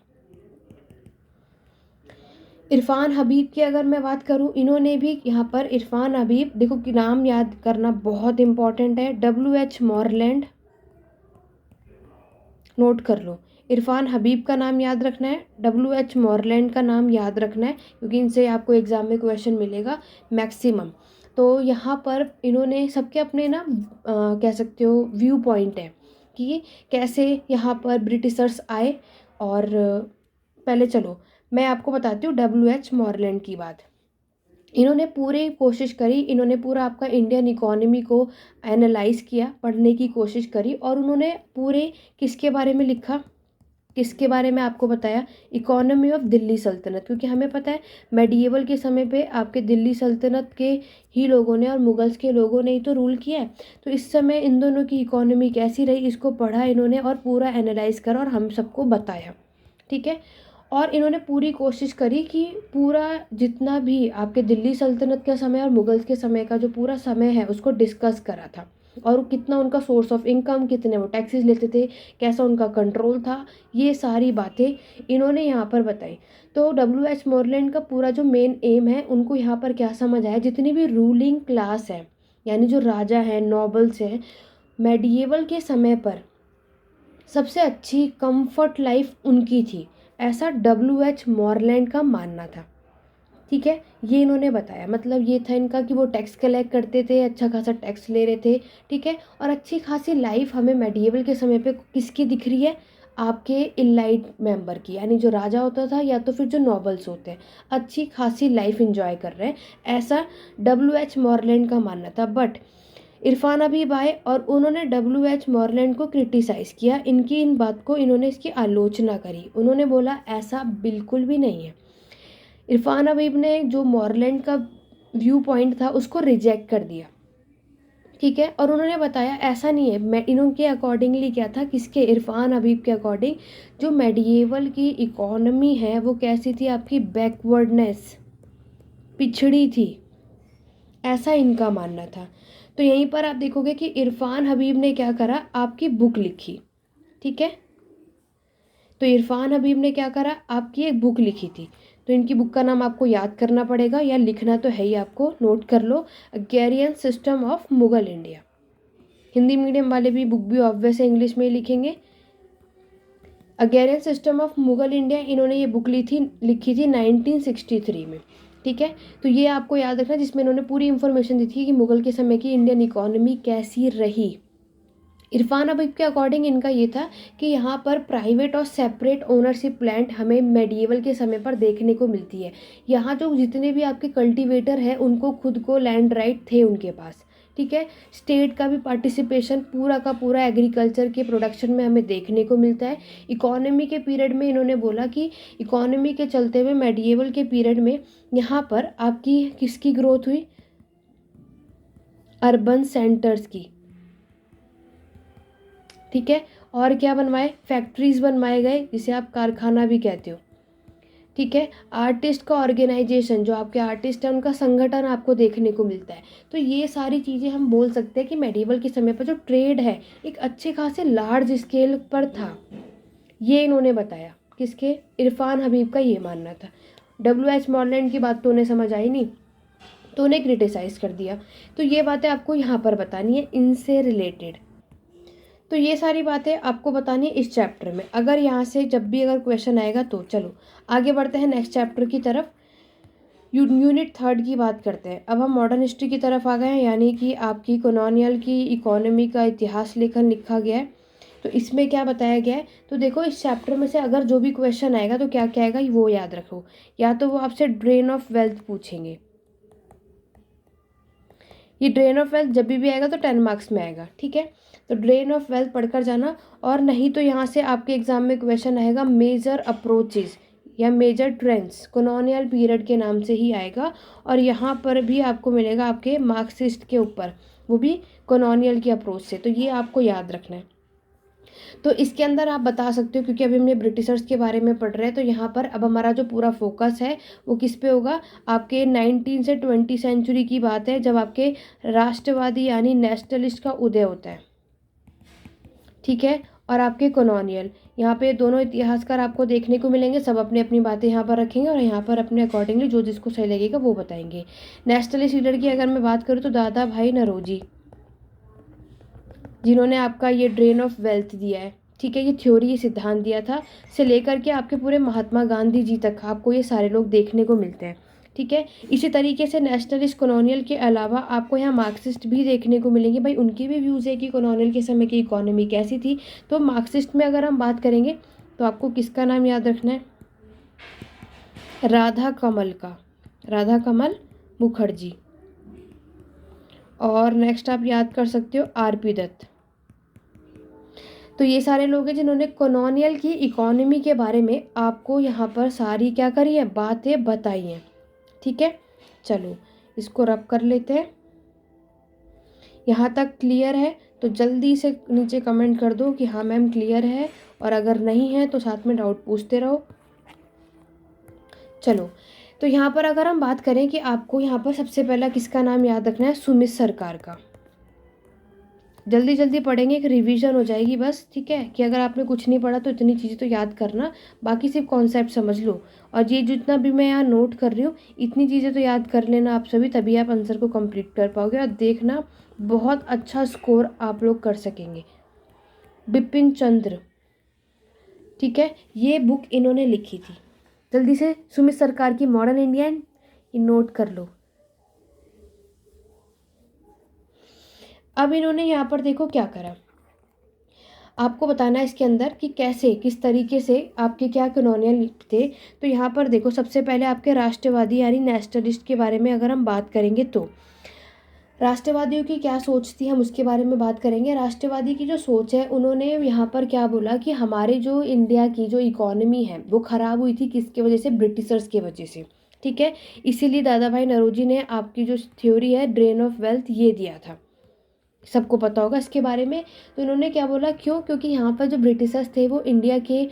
इरफान हबीब की अगर मैं बात करूं, इन्होंने भी यहाँ पर इरफान हबीब, देखो कि नाम याद करना बहुत इंपॉर्टेंट है, WH मॉरलैंड, नोट कर लो। इरफान हबीब का नाम याद रखना है, WH मॉरलैंड का नाम याद रखना है, क्योंकि इनसे आपको एग्जाम में क्वेश्चन मिलेगा मैक्सिमम। तो यहाँ पर इन्होंने सबके अपने ना कह सकते हो व्यू पॉइंट है कि कैसे यहाँ पर ब्रिटिशर्स आए। और पहले चलो मैं आपको बताती हूँ WH मॉरलैंड की बात। इन्होंने पूरी कोशिश करी, इन्होंने पूरा आपका इंडियन इकोनॉमी को एनालाइज किया, पढ़ने की कोशिश करी, और उन्होंने पूरे किसके बारे में लिखा, किसके बारे में आपको बताया, इकोनॉमी ऑफ दिल्ली सल्तनत। क्योंकि हमें पता है मेडिएवल के समय पे आपके दिल्ली सल्तनत के ही लोगों ने और मुगल्स के लोगों ने ही तो रूल किया है। तो इस समय इन दोनों की इकोनॉमी कैसी रही, इसको पढ़ा इन्होंने और पूरा एनालाइज करा और हम सबको बताया। ठीक है, और इन्होंने पूरी कोशिश करी कि पूरा जितना भी आपके दिल्ली सल्तनत का समय और मुगल्स के समय का जो पूरा समय है उसको डिस्कस करा था, और कितना उनका सोर्स ऑफ इनकम, कितने वो टैक्सेस लेते थे, कैसा उनका कंट्रोल था, ये सारी बातें इन्होंने यहाँ पर बताई। तो W.H. मोरलैंड का पूरा जो मेन एम है, उनको यहाँ पर क्या समझ आया, जितनी भी रूलिंग क्लास है यानी जो राजा हैं, नॉबल्स हैं, मेडिएवल के समय पर सबसे अच्छी कंफर्ट लाइफ उनकी थी, ऐसा W.H. मोरलैंड का मानना था। ठीक है, ये इन्होंने बताया, मतलब ये था इनका कि वो टैक्स कलेक्ट करते थे, अच्छा खासा टैक्स ले रहे थे। ठीक है, और अच्छी खासी लाइफ हमें मेडिएवल के समय पे किसकी दिख रही है, आपके इलाइट मेंबर की, यानी जो राजा होता था या तो फिर जो नॉबल्स होते हैं, अच्छी खासी लाइफ इंजॉय कर रहे हैं, ऐसा W.H. मोरलैंड का मानना था। बट इरफान हबीब आए और उन्होंने W.H. मोरलैंड को क्रिटिसाइज़ किया, इनकी इन बात को, इन्होंने इसकी आलोचना करी, उन्होंने बोला ऐसा बिल्कुल भी नहीं है। इरफान हबीब ने जो मोरलैंड का व्यू पॉइंट था उसको रिजेक्ट कर दिया। ठीक है, और उन्होंने बताया ऐसा नहीं है, मैं इनके अकॉर्डिंगली क्या था, किसके, इरफान हबीब के अकॉर्डिंग जो मेडिएवल की इकोनॉमी है वो कैसी थी, आपकी बैकवर्डनेस, पिछड़ी थी, ऐसा इनका मानना था। तो यहीं पर आप देखोगे कि इरफान हबीब ने क्या करा, आपकी बुक लिखी। ठीक है, तो इरफान हबीब ने क्या करा, आपकी एक बुक लिखी थी। तो इनकी बुक का नाम आपको याद करना पड़ेगा या लिखना तो है ही, आपको नोट कर लो, agrarian system of Mughal India. Hindi medium वाले भी बुक भी ऑब्वियस है इंग्लिश में ही लिखेंगे। Agrarian system of Mughal India, इन्होंने ये बुक लिखी थी 1963 में। ठीक है, तो ये आपको याद रखना, जिसमें इन्होंने पूरी इन्फॉर्मेशन दी थी कि मुगल के समय की इंडियन इकोनॉमी कैसी रही। इरफान हबीब के अकॉर्डिंग इनका ये था कि यहाँ पर प्राइवेट और सेपरेट ओनरशिप प्लांट हमें मेडिएवल के समय पर देखने को मिलती है। यहाँ जो जितने भी आपके कल्टीवेटर हैं उनको खुद को लैंड राइट थे उनके पास। ठीक है, स्टेट का भी पार्टिसिपेशन पूरा का पूरा एग्रीकल्चर के प्रोडक्शन में हमें देखने को मिलता है। इकोनॉमी के पीरियड में इन्होंने बोला कि इकोनॉमी के चलते हुए मेडिएवल के पीरियड में यहाँ पर आपकी किसकी ग्रोथ हुई, अर्बन सेंटर्स की। ठीक है, और क्या बनवाए, फैक्ट्रीज बनवाए गए, जिसे आप कारखाना भी कहते हो। ठीक है, आर्टिस्ट का ऑर्गेनाइजेशन, जो आपके आर्टिस्ट हैं उनका संगठन आपको देखने को मिलता है। तो ये सारी चीज़ें हम बोल सकते हैं कि मेडिएवल के समय पर जो ट्रेड है एक अच्छे खासे लार्ज स्केल पर था, ये इन्होंने बताया। किसके, इरफान हबीब का ये मानना था। W.H. मोरलैंड की बात तो उन्हें समझ आई नहीं, तो उन्हें क्रिटिसाइज़ कर दिया। तो ये बातें आपको यहाँ पर बतानी है इनसे रिलेटेड। तो ये सारी बातें आपको बतानी है इस चैप्टर में। अगर यहाँ से जब भी अगर क्वेश्चन आएगा तो चलो आगे बढ़ते हैं नेक्स्ट चैप्टर की तरफ। यूनिट 3 की बात करते हैं। अब हम मॉडर्न हिस्ट्री की तरफ आ गए हैं, यानी कि आपकी कॉलोनियल की इकोनॉमी का इतिहास लेखन लिखा गया है। तो इसमें क्या बताया गया है, तो देखो इस चैप्टर में से अगर जो भी क्वेश्चन आएगा तो क्या क्या आएगा वो याद रखो। या तो वो आपसे ड्रेन ऑफ वेल्थ पूछेंगे, ये ड्रेन ऑफ वेल्थ जब भी आएगा तो 10 मार्क्स में आएगा। ठीक है, तो ड्रेन ऑफ वेल्थ पढ़कर जाना। और नहीं तो यहाँ से आपके एग्जाम में क्वेश्चन आएगा मेजर अप्रोचेस या मेजर ट्रेंड्स, कॉलोनियल पीरियड के नाम से ही आएगा। और यहाँ पर भी आपको मिलेगा आपके मार्क्सिस्ट के ऊपर, वो भी कॉलोनियल की अप्रोच से। तो ये आपको याद रखना है। तो इसके अंदर आप बता सकते हो, क्योंकि अभी हमने ब्रिटिशर्स के बारे में पढ़ रहे हैं, तो यहाँ पर अब हमारा जो पूरा फोकस है वो किस पे होगा, आपके 19 से 20 सेंचुरी की बात है, जब आपके राष्ट्रवादी यानी नेशनलिस्ट का उदय होता है। ठीक है, और आपके कॉलोनियल, यहाँ पे दोनों इतिहासकार आपको देखने को मिलेंगे, सब अपनी अपनी बातें यहाँ पर रखेंगे और यहाँ पर अपने अकॉर्डिंगली जो जिसको सही लगेगा वो बताएंगे। नेशनलिस्ट लीडर की अगर मैं बात करूँ तो दादा भाई नौरोजी, जिन्होंने आपका ये ड्रेन ऑफ वेल्थ दिया है। ठीक है, ये थ्योरी, ये सिद्धांत दिया था, से लेकर के आपके पूरे महात्मा गांधी जी तक आपको ये सारे लोग देखने को मिलते हैं। ठीक है, इसी तरीके से नेशनलिस्ट कॉलोनियल के अलावा आपको यहाँ मार्क्सिस्ट भी देखने को मिलेंगे। भाई उनके भी व्यूज़ है कि कॉलोनियल के समय की इकोनॉमी कैसी थी। तो मार्क्सिस्ट में अगर हम बात करेंगे तो आपको किसका नाम याद रखना है, राधा कमल का, राधा कमल मुखर्जी। और नेक्स्ट आप याद कर सकते हो आर.पी. दत्त। तो ये सारे लोग हैं जिन्होंने कॉलोनियल की इकोनॉमी के बारे में आपको यहाँ पर सारी क्या करी है, बातें बताई हैं। ठीक है, चलो इसको रब कर लेते हैं। यहाँ तक क्लियर है तो जल्दी से नीचे कमेंट कर दो कि हाँ मैम क्लियर है, और अगर नहीं है तो साथ में डाउट पूछते रहो। चलो, तो यहाँ पर अगर हम बात करें कि आपको यहाँ पर सबसे पहला किसका नाम याद रखना है, सुमित सरकार का। जल्दी जल्दी पढ़ेंगे, एक रिवीजन हो जाएगी बस। ठीक है, कि अगर आपने कुछ नहीं पढ़ा तो इतनी चीज़ें तो याद करना, बाकी सिर्फ कॉन्सेप्ट समझ लो। और ये जितना भी मैं यहाँ नोट कर रही हूँ इतनी चीज़ें तो याद कर लेना आप सभी, तभी आप आंसर को कंप्लीट कर पाओगे। और देखना बहुत अच्छा स्कोर आप लोग कर सकेंगे। बिपिन चंद्र, ठीक है, ये बुक इन्होंने लिखी थी। जल्दी से सुमित सरकार की मॉडर्न इंडिया नोट कर लो। अब इन्होंने यहाँ पर देखो क्या करा, आपको बताना है इसके अंदर कि कैसे किस तरीके से आपके क्या कॉलोनियल थे। तो यहाँ पर देखो सबसे पहले आपके राष्ट्रवादी यानी नेशनलिस्ट के बारे में अगर हम बात करेंगे तो राष्ट्रवादियों की क्या सोच थी, हम उसके बारे में बात करेंगे। राष्ट्रवादी की जो सोच है, उन्होंने यहाँ पर क्या बोला कि हमारे जो इंडिया की जो इकोनॉमी है वो ख़राब हुई थी, किसके वजह से, ब्रिटिशर्स की वजह से। ठीक है, इसीलिए दादा भाई नौरोजी ने आपकी जो थ्योरी है ड्रेन ऑफ वेल्थ ये दिया था, सबको पता होगा इसके बारे में। तो इन्होंने क्या बोला, क्यों, क्योंकि यहाँ पर जो ब्रिटिशर्स थे वो इंडिया के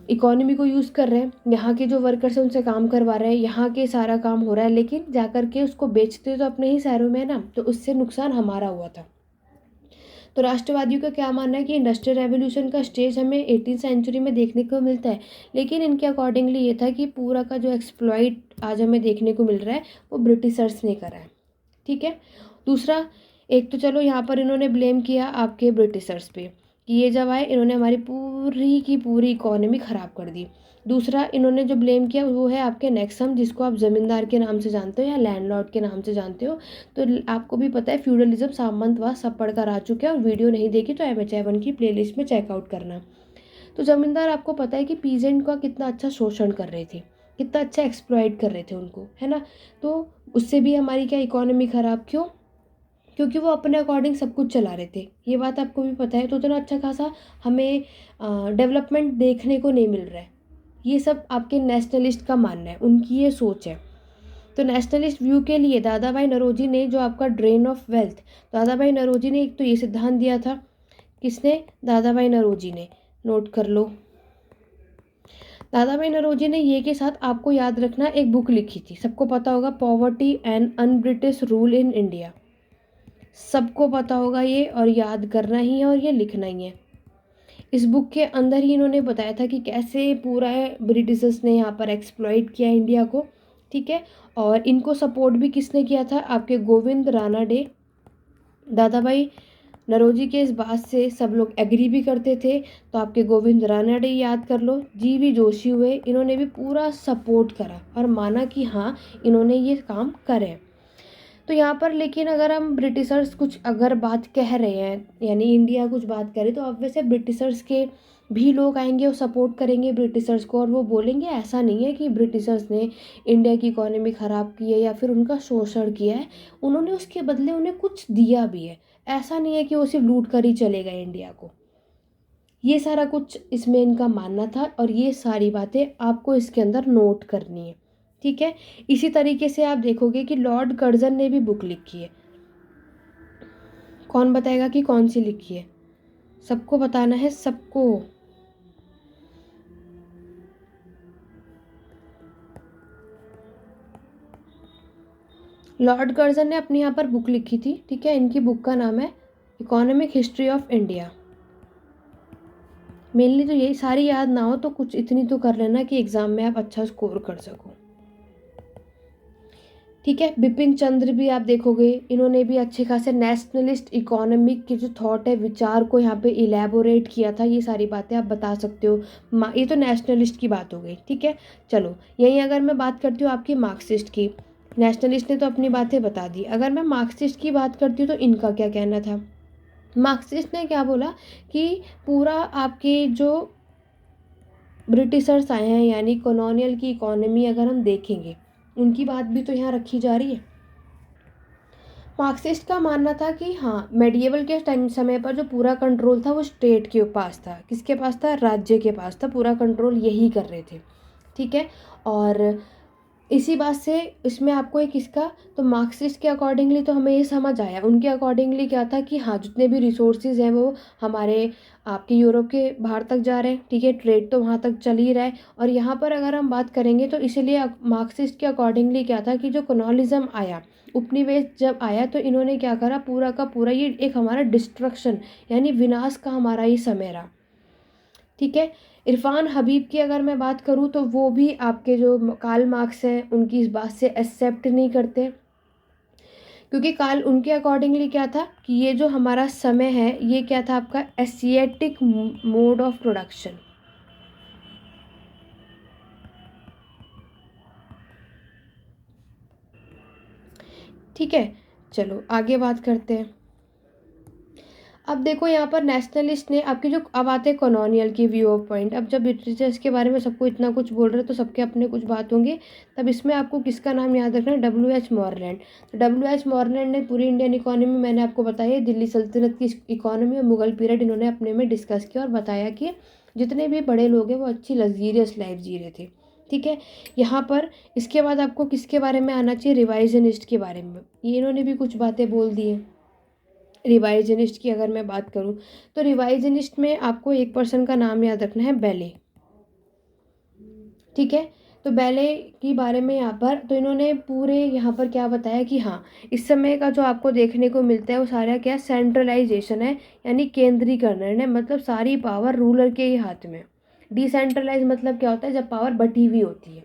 इकोनॉमी को यूज़ कर रहे हैं, यहाँ के जो वर्कर्स हैं उनसे काम करवा रहे हैं, यहाँ के सारा काम हो रहा है, लेकिन जाकर के उसको बेचते तो अपने ही शहरों में है ना, तो उससे नुकसान हमारा हुआ था। तो राष्ट्रवादियों का क्या मानना है कि इंडस्ट्रियल रेवोल्यूशन का स्टेज हमें 18वीं सेंचुरी में देखने को मिलता है, लेकिन इनके अकॉर्डिंगली ये था कि पूरा का जो एक्सप्लॉइट आज हमें देखने को मिल रहा है वो ब्रिटिशर्स ने करा है। ठीक है, दूसरा, एक तो चलो यहाँ पर इन्होंने ब्लेम किया आपके ब्रिटिशर्स पे कि ये जब आए इन्होंने हमारी पूरी की पूरी इकोनॉमी ख़राब कर दी। दूसरा इन्होंने जो ब्लेम किया वो है आपके नेक्सम, जिसको आप ज़मींदार के नाम से जानते हो या लैंडलॉर्ड के नाम से जानते हो। तो आपको भी पता है फ्यूडलिज्म, सामंतवाद सब पढ़कर आ चुके हैं, और वीडियो नहीं देखी तो MHI1 की प्लेलिस्ट में चेकआउट करना। तो ज़मींदार आपको पता है कि पीजेंट का कितना अच्छा शोषण कर रहे थे, कितना अच्छा एक्सप्लॉइट कर रहे थे उनको, है ना। तो उससे भी हमारी क्या इकोनॉमी ख़राब, क्यों, क्योंकि वो अपने अकॉर्डिंग सब कुछ चला रहे थे, ये बात आपको भी पता है। तो उतना अच्छा खासा हमें डेवलपमेंट देखने को नहीं मिल रहा है। ये सब आपके नेशनलिस्ट का मानना है, उनकी ये सोच है। तो नेशनलिस्ट व्यू के लिए दादा भाई नौरोजी ने जो आपका ड्रेन ऑफ वेल्थ, दादा भाई नौरोजी ने एक तो ये सिद्धांत दिया था, किसने, दादा भाई नौरोजी ने, नोट कर लो। दादा भाई नौरोजी ने ये के साथ आपको याद रखना एक बुक लिखी थी, सबको पता होगा, poverty and un British rule in India. सबको पता होगा ये, और याद करना ही है और ये लिखना ही है। इस बुक के अंदर ही इन्होंने बताया था कि कैसे पूरा ब्रिटिशर्स ने यहाँ पर एक्सप्लॉइट किया इंडिया को। ठीक है, और इनको सपोर्ट भी किसने किया था, आपके गोविंद रानाडे। दादा भाई नौरोजी के इस बात से सब लोग एग्री भी करते थे, तो आपके गोविंद रानाडे याद कर लो। GV जोशी हुए, इन्होंने भी पूरा सपोर्ट करा और माना कि हाँ इन्होंने ये काम करे। तो यहाँ पर लेकिन अगर हम ब्रिटिशर्स कुछ अगर बात कह रहे हैं, यानी इंडिया कुछ बात करे, तो अब वैसे ब्रिटिशर्स के भी लोग आएंगे और सपोर्ट करेंगे ब्रिटिशर्स को, और वो बोलेंगे ऐसा नहीं है कि ब्रिटिशर्स ने इंडिया की इकोनॉमी ख़राब की है या फिर उनका शोषण किया है, उन्होंने उसके बदले उन्हें कुछ दिया भी है। ऐसा नहीं है कि वो सिर्फ लूट कर ही चले गए इंडिया को। ये सारा कुछ इसमें इनका मानना था, और ये सारी बातें आपको इसके अंदर नोट करनी है। ठीक है, इसी तरीके से आप देखोगे कि लॉर्ड कर्जन ने भी बुक लिखी है। कौन बताएगा कि कौन सी लिखी है, सबको बताना है, सबको। लॉर्ड कर्जन ने अपने यहाँ पर बुक लिखी थी। ठीक है, इनकी बुक का नाम है economic history of India. Mainly तो यही, सारी याद ना हो तो कुछ इतनी तो कर लेना कि एग्ज़ाम में आप अच्छा स्कोर कर सको। ठीक है, बिपिन चंद्र भी आप देखोगे, इन्होंने भी अच्छे खासे नेशनलिस्ट इकोनॉमिक के जो थॉट है, विचार को यहाँ पे इलेबोरेट किया था। ये सारी बातें आप बता सकते हो। ये तो नेशनलिस्ट की बात हो गई। ठीक है, चलो यहीं अगर मैं बात करती हूँ आपकी मार्क्सिस्ट की, नेशनलिस्ट ने तो अपनी बातें बता दी, अगर मैं मार्क्सिस्ट की बात करती हूँ तो इनका क्या कहना था। मार्क्सिस्ट ने क्या बोला कि पूरा आपके जो ब्रिटिशर्स आए हैं, यानी कॉलोनियल की इकोनॉमी अगर हम देखेंगे, उनकी बात भी तो यहाँ रखी जा रही है। मार्क्सिस्ट का मानना था कि हाँ, मेडिएवल के टाइम समय पर जो पूरा कंट्रोल था वो स्टेट के पास था। किसके पास था? राज्य के पास था। पूरा कंट्रोल यही कर रहे थे, ठीक है। और इसी बात से इसमें आपको एक इसका, तो मार्क्सिस्ट के अकॉर्डिंगली तो हमें ये समझ आया। उनके अकॉर्डिंगली क्या था कि हाँ, जितने भी रिसोर्सेज हैं वो हमारे आपके यूरोप के बाहर तक जा रहे हैं, ठीक है। ट्रेड तो वहाँ तक चल ही रहा है। और यहाँ पर अगर हम बात करेंगे तो इसीलिए मार्क्सिस्ट के अकॉर्डिंगली क्या था कि जो कॉलोनिज्म आया, उपनिवेश जब आया, तो इन्होंने क्या करा, पूरा का पूरा ये एक हमारा डिस्ट्रक्शन यानी विनाश का हमारा ही समय रहा, ठीक है। इरफान हबीब की अगर मैं बात करूँ तो वो भी आपके जो कार्ल मार्क्स हैं उनकी इस बात से एक्सेप्ट नहीं करते, क्योंकि कार्ल उनके अकॉर्डिंगली क्या था कि ये जो हमारा समय है ये क्या था, आपका एशियाटिक मोड ऑफ प्रोडक्शन। ठीक है, चलो आगे बात करते हैं। अब देखो यहाँ पर नेशनलिस्ट ने आपके जो, अब आते हैं कॉलोनियल की व्यू ऑफ पॉइंट। अब जब लिटरेचर्स के बारे में सबको इतना कुछ बोल रहे हैं तो सबके अपने कुछ बात होंगे। तब इसमें आपको किसका नाम याद रखना है? W.H. मॉरलैंड। तो W.H. मॉरलैंड ने पूरी इंडियन इकोनॉमी, मैंने आपको बताया दिल्ली सल्तनत की इकोनॉमी और मुगल पीरियड इन्होंने अपने में डिस्कस किया और बताया कि जितने भी बड़े लोग हैं वो अच्छी लग्जीरियस लाइफ जी रहे थे, ठीक है। यहाँ पर इसके बाद आपको किसके बारे में आना चाहिए? रिवाइजनिस्ट के बारे में। ये इन्होंने भी कुछ बातें बोल दी हैं। रिवाइजनिस्ट की अगर मैं बात करूं तो रिवाइजनिस्ट में आपको एक पर्सन का नाम याद रखना है, बेले, ठीक है। तो बेले के बारे में यहाँ पर तो इन्होंने पूरे यहाँ पर क्या बताया कि हाँ, इस समय का जो आपको देखने को मिलता है वो सारा क्या सेंट्रलाइजेशन है, यानी केंद्रीकरण है, मतलब सारी पावर रूलर के ही हाथ में। डिसेंट्रलाइज मतलब क्या होता है? जब पावर बटी हुई होती है,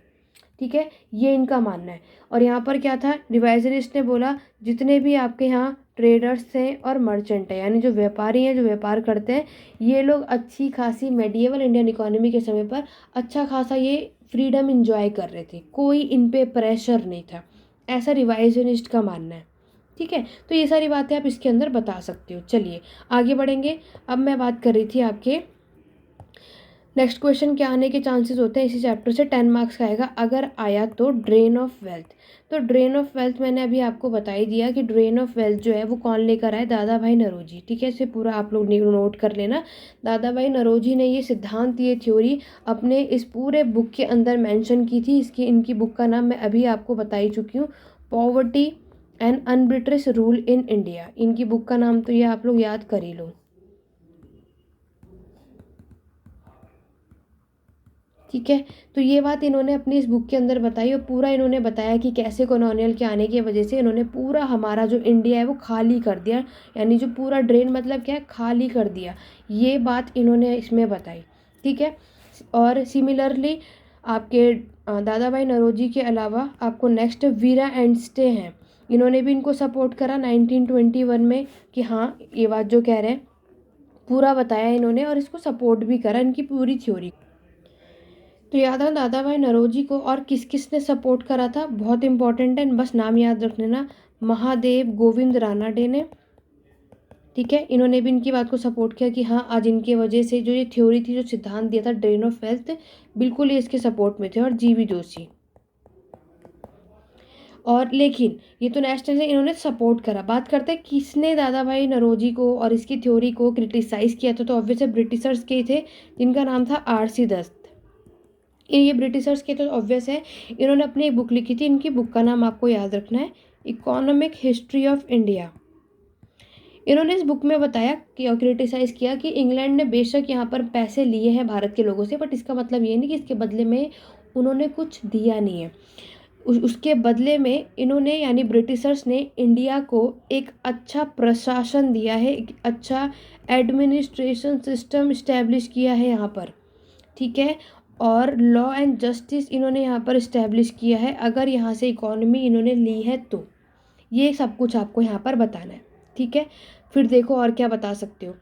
ठीक है। ये इनका मानना है। और यहाँ पर क्या था, रिवाइजनिस्ट ने बोला जितने भी आपके यहाँ ट्रेडर्स हैं और मर्चेंट हैं, यानी जो व्यापारी हैं, जो व्यापार करते हैं, ये लोग अच्छी खासी मेडिएवल इंडियन इकोनॉमी के समय पर अच्छा खासा ये फ्रीडम इंजॉय कर रहे थे, कोई इन पे प्रेशर नहीं था, ऐसा रिवाइजनिस्ट का मानना है, ठीक है। तो ये सारी बातें आप इसके अंदर बता सकते हो। चलिए आगे बढ़ेंगे। अब मैं बात कर रही थी आपके नेक्स्ट क्वेश्चन क्या आने के चांसेस होते हैं इसी चैप्टर से। 10 मार्क्स का आएगा, अगर आया तो ड्रेन ऑफ वेल्थ। तो ड्रेन ऑफ वेल्थ मैंने अभी आपको बता ही दिया कि ड्रेन ऑफ वेल्थ जो है वो कौन लेकर आए? दादा भाई नौरोजी, ठीक है। इसे पूरा आप लोग नोट कर लेना। दादा भाई नौरोजी ने ये सिद्धांत, ये थ्योरी अपने इस पूरे बुक के अंदर मेंशन की थी। इनकी बुक का नाम मैं अभी आपको बता ही चुकी हूँ, poverty and un-British rule in India. इनकी बुक का नाम तो ये आप लोग याद कर ही लो, ठीक है। तो ये बात इन्होंने अपनी इस बुक के अंदर बताई और पूरा इन्होंने बताया कि कैसे कॉलोनियल के आने की वजह से इन्होंने पूरा हमारा जो इंडिया है वो खाली कर दिया, यानी जो पूरा ड्रेन मतलब क्या है, खाली कर दिया। ये बात इन्होंने इसमें बताई, ठीक है। और सिमिलरली आपके दादा भाई नौरोजी के अलावा आपको नेक्स्ट वीरा एंड स्टे हैं, इन्होंने भी इनको सपोर्ट करा 1921 में कि हाँ, ये बात जो कह रहे हैं पूरा बताया इन्होंने और इसको सपोर्ट भी करा, इनकी पूरी थ्योरी। तो याद है दादा भाई नौरोजी को और किस किस ने सपोर्ट करा था? बहुत इंपॉर्टेंट है, बस नाम याद रख लेना। महादेव गोविंद रानाडे ने, ठीक है। इन्होंने भी इनकी बात को सपोर्ट किया कि हाँ, आज इनके वजह से जो ये थ्योरी थी, जो सिद्धांत दिया था ड्रेन ऑफ वेल्थ, बिल्कुल ये इसके सपोर्ट में थे। और जीवी जोशी, और लेकिन ये तो नेशनल से इन्होंने सपोर्ट करा। बात करते हैं किसने दादा भाई नौरोजी को और इसकी थ्योरी को क्रिटिसाइज़ किया था, तो ऑब्वियसली ब्रिटिशर्स के ही थे, जिनका नाम था R.C. दत्त। ये ब्रिटिशर्स के तो ऑब्वियस है। इन्होंने अपनी एक बुक लिखी थी, इनकी बुक का नाम आपको याद रखना है, इकोनॉमिक हिस्ट्री ऑफ इंडिया। इन्होंने इस बुक में बताया कि और क्रिटिसाइज़ किया कि इंग्लैंड ने बेशक यहाँ पर पैसे लिए हैं भारत के लोगों से, बट इसका मतलब ये नहीं कि इसके बदले में उन्होंने कुछ दिया नहीं है। उसके बदले में इन्होंने यानी ब्रिटिशर्स ने इंडिया को एक अच्छा प्रशासन दिया है, एक अच्छा एडमिनिस्ट्रेशन सिस्टम इस्टेब्लिश किया है यहाँ पर, ठीक है। और लॉ एंड जस्टिस इन्होंने यहाँ पर इस्टेब्लिश किया है, अगर यहाँ से इकोनॉमी इन्होंने ली है तो। ये सब कुछ आपको यहाँ पर बताना है, ठीक है। फिर देखो और क्या बता सकते हो।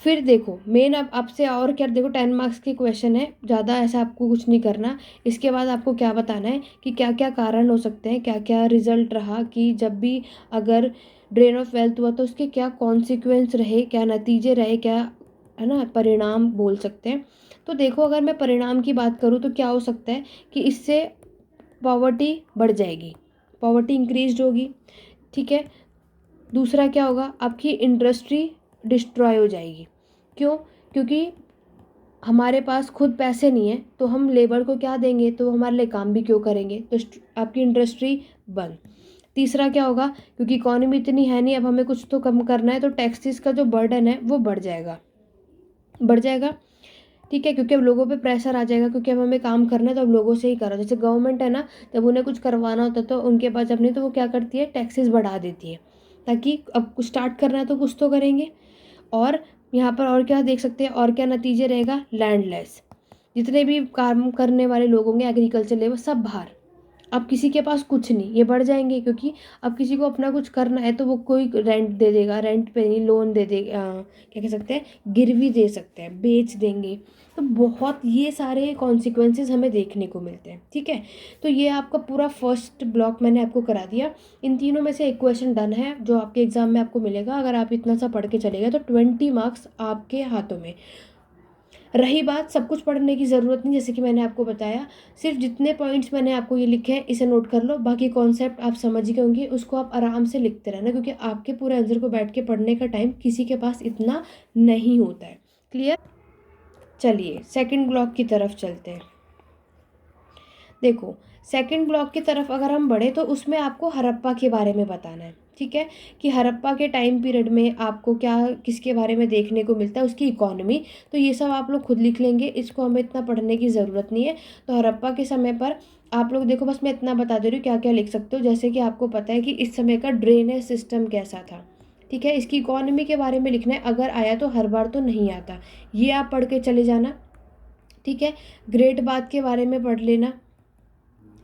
फिर देखो मेन अब आपसे और क्या, देखो 10 मार्क्स के क्वेश्चन है, ज़्यादा ऐसा आपको कुछ नहीं करना। इसके बाद आपको क्या बताना है कि क्या क्या कारण हो सकते हैं, क्या क्या रिजल्ट रहा, कि जब भी अगर ड्रेन ऑफ वेल्थ हुआ तो उसके क्या कॉन्सिक्वेंस रहे, क्या नतीजे रहे, क्या है ना, परिणाम बोल सकते हैं। तो देखो अगर मैं परिणाम की बात करूँ तो क्या हो सकता है कि इससे पॉवर्टी बढ़ जाएगी, पॉवर्टी इंक्रीज होगी, ठीक है। दूसरा क्या होगा, आपकी इंडस्ट्री डिस्ट्रॉय हो जाएगी। क्यों? क्योंकि हमारे पास खुद पैसे नहीं है तो हम लेबर को क्या देंगे, तो हमारे लिए काम भी क्यों करेंगे, तो आपकी इंडस्ट्री बंद। तीसरा क्या होगा, क्योंकि इकॉनमी इतनी है नहीं, अब हमें कुछ तो कम करना है, तो टैक्सेस का जो बर्डन है वो बढ़ जाएगा, ठीक है। क्योंकि अब लोगों पे प्रेशर आ जाएगा, क्योंकि अब हमें काम करना है तो अब लोगों से ही करो। जैसे गवर्नमेंट है ना, जब उन्हें कुछ करवाना होता है तो उनके पास जब नहीं तो वो क्या करती है, टैक्सेस बढ़ा देती है, ताकि अब कुछ स्टार्ट करना है तो कुछ तो करेंगे। और यहाँ पर और क्या देख सकते हैं, और क्या नतीजे रहेगा, लैंडलेस, जितने भी काम करने वाले लोग होंगे एग्रीकल्चर लेबर सब बाहर, अब किसी के पास कुछ नहीं, ये बढ़ जाएंगे। क्योंकि अब किसी को अपना कुछ करना है तो वो कोई रेंट दे देगा, रेंट पे नहीं, लोन दे देगा, क्या कह सकते हैं, गिरवी दे सकते हैं, बेच देंगे। तो बहुत ये सारे कॉन्सिक्वेंसेस हमें देखने को मिलते हैं, ठीक है। तो ये आपका पूरा फर्स्ट ब्लॉक मैंने आपको करा दिया। इन तीनों में से एक क्वेश्चन डन है जो आपके एग्जाम में आपको मिलेगा। अगर आप इतना सा पढ़ के चले गए तो 20 मार्क्स आपके हाथों में। रही बात, सब कुछ पढ़ने की ज़रूरत नहीं, जैसे कि मैंने आपको बताया, सिर्फ जितने पॉइंट्स मैंने आपको ये लिखे हैं इसे नोट कर लो, बाकी कॉन्सेप्ट आप समझ गए होंगे, उसको आप आराम से लिखते रहना, क्योंकि आपके पूरे आंसर को बैठ के पढ़ने का टाइम किसी के पास इतना नहीं होता है। क्लियर? चलिए सेकंड ब्लॉक की तरफ चलते हैं। देखो, सेकंड ब्लॉक की तरफ अगर हम बढ़े तो उसमें आपको हड़प्पा के बारे में बताना है, ठीक है, कि हड़प्पा के टाइम पीरियड में आपको क्या किसके बारे में देखने को मिलता है, उसकी इकोनॉमी। तो ये सब आप लोग खुद लिख लेंगे, इसको हमें इतना पढ़ने की ज़रूरत नहीं है। तो हड़प्पा के समय पर आप लोग देखो, बस मैं इतना बता दे रही हूँ क्या क्या लिख सकते हो। जैसे कि आपको पता है कि इस समय का ड्रेनेज सिस्टम कैसा था, ठीक है। इसकी इकोनॉमी के बारे में लिखना है, अगर आया तो हर बार तो नहीं आता, ये आप पढ़ के चले जाना, ठीक है। ग्रेट बात के बारे में पढ़ लेना,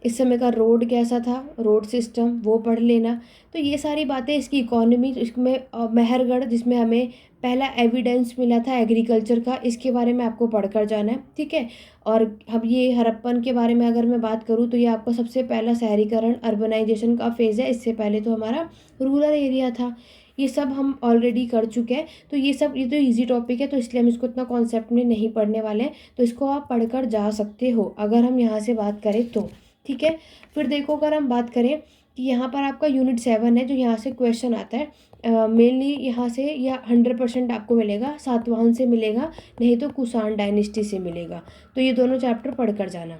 इस समय का रोड कैसा था, रोड सिस्टम वो पढ़ लेना। तो ये सारी बातें, इसकी इकोनॉमी, इसमें मेहरगढ़ जिसमें हमें पहला एविडेंस मिला था एग्रीकल्चर का, इसके बारे में आपको पढ़कर जाना है, ठीक है। और अब ये हड़प्पन के बारे में अगर मैं बात करूँ तो ये आपका सबसे पहला शहरीकरण अर्बनाइजेशन का फेज़ है। इससे पहले तो हमारा रूरल एरिया था। ये सब हम ऑलरेडी कर चुके हैं। तो ये तो इजी टॉपिक है, तो इसलिए हम इसको इतना कॉन्सेप्ट में नहीं पढ़ने वाले हैं। तो इसको आप पढ़कर जा सकते हो अगर हम यहाँ से बात करें तो, ठीक है। फिर देखो, अगर हम बात करें कि यहाँ पर आपका यूनिट 7 है, जो यहाँ से क्वेश्चन आता है मेनली यहाँ से, या 100% आपको मिलेगा, सातवाहन से मिलेगा, नहीं तो कुषाण डायनेस्टी से मिलेगा। तो ये दोनों चैप्टर पढ़कर जाना।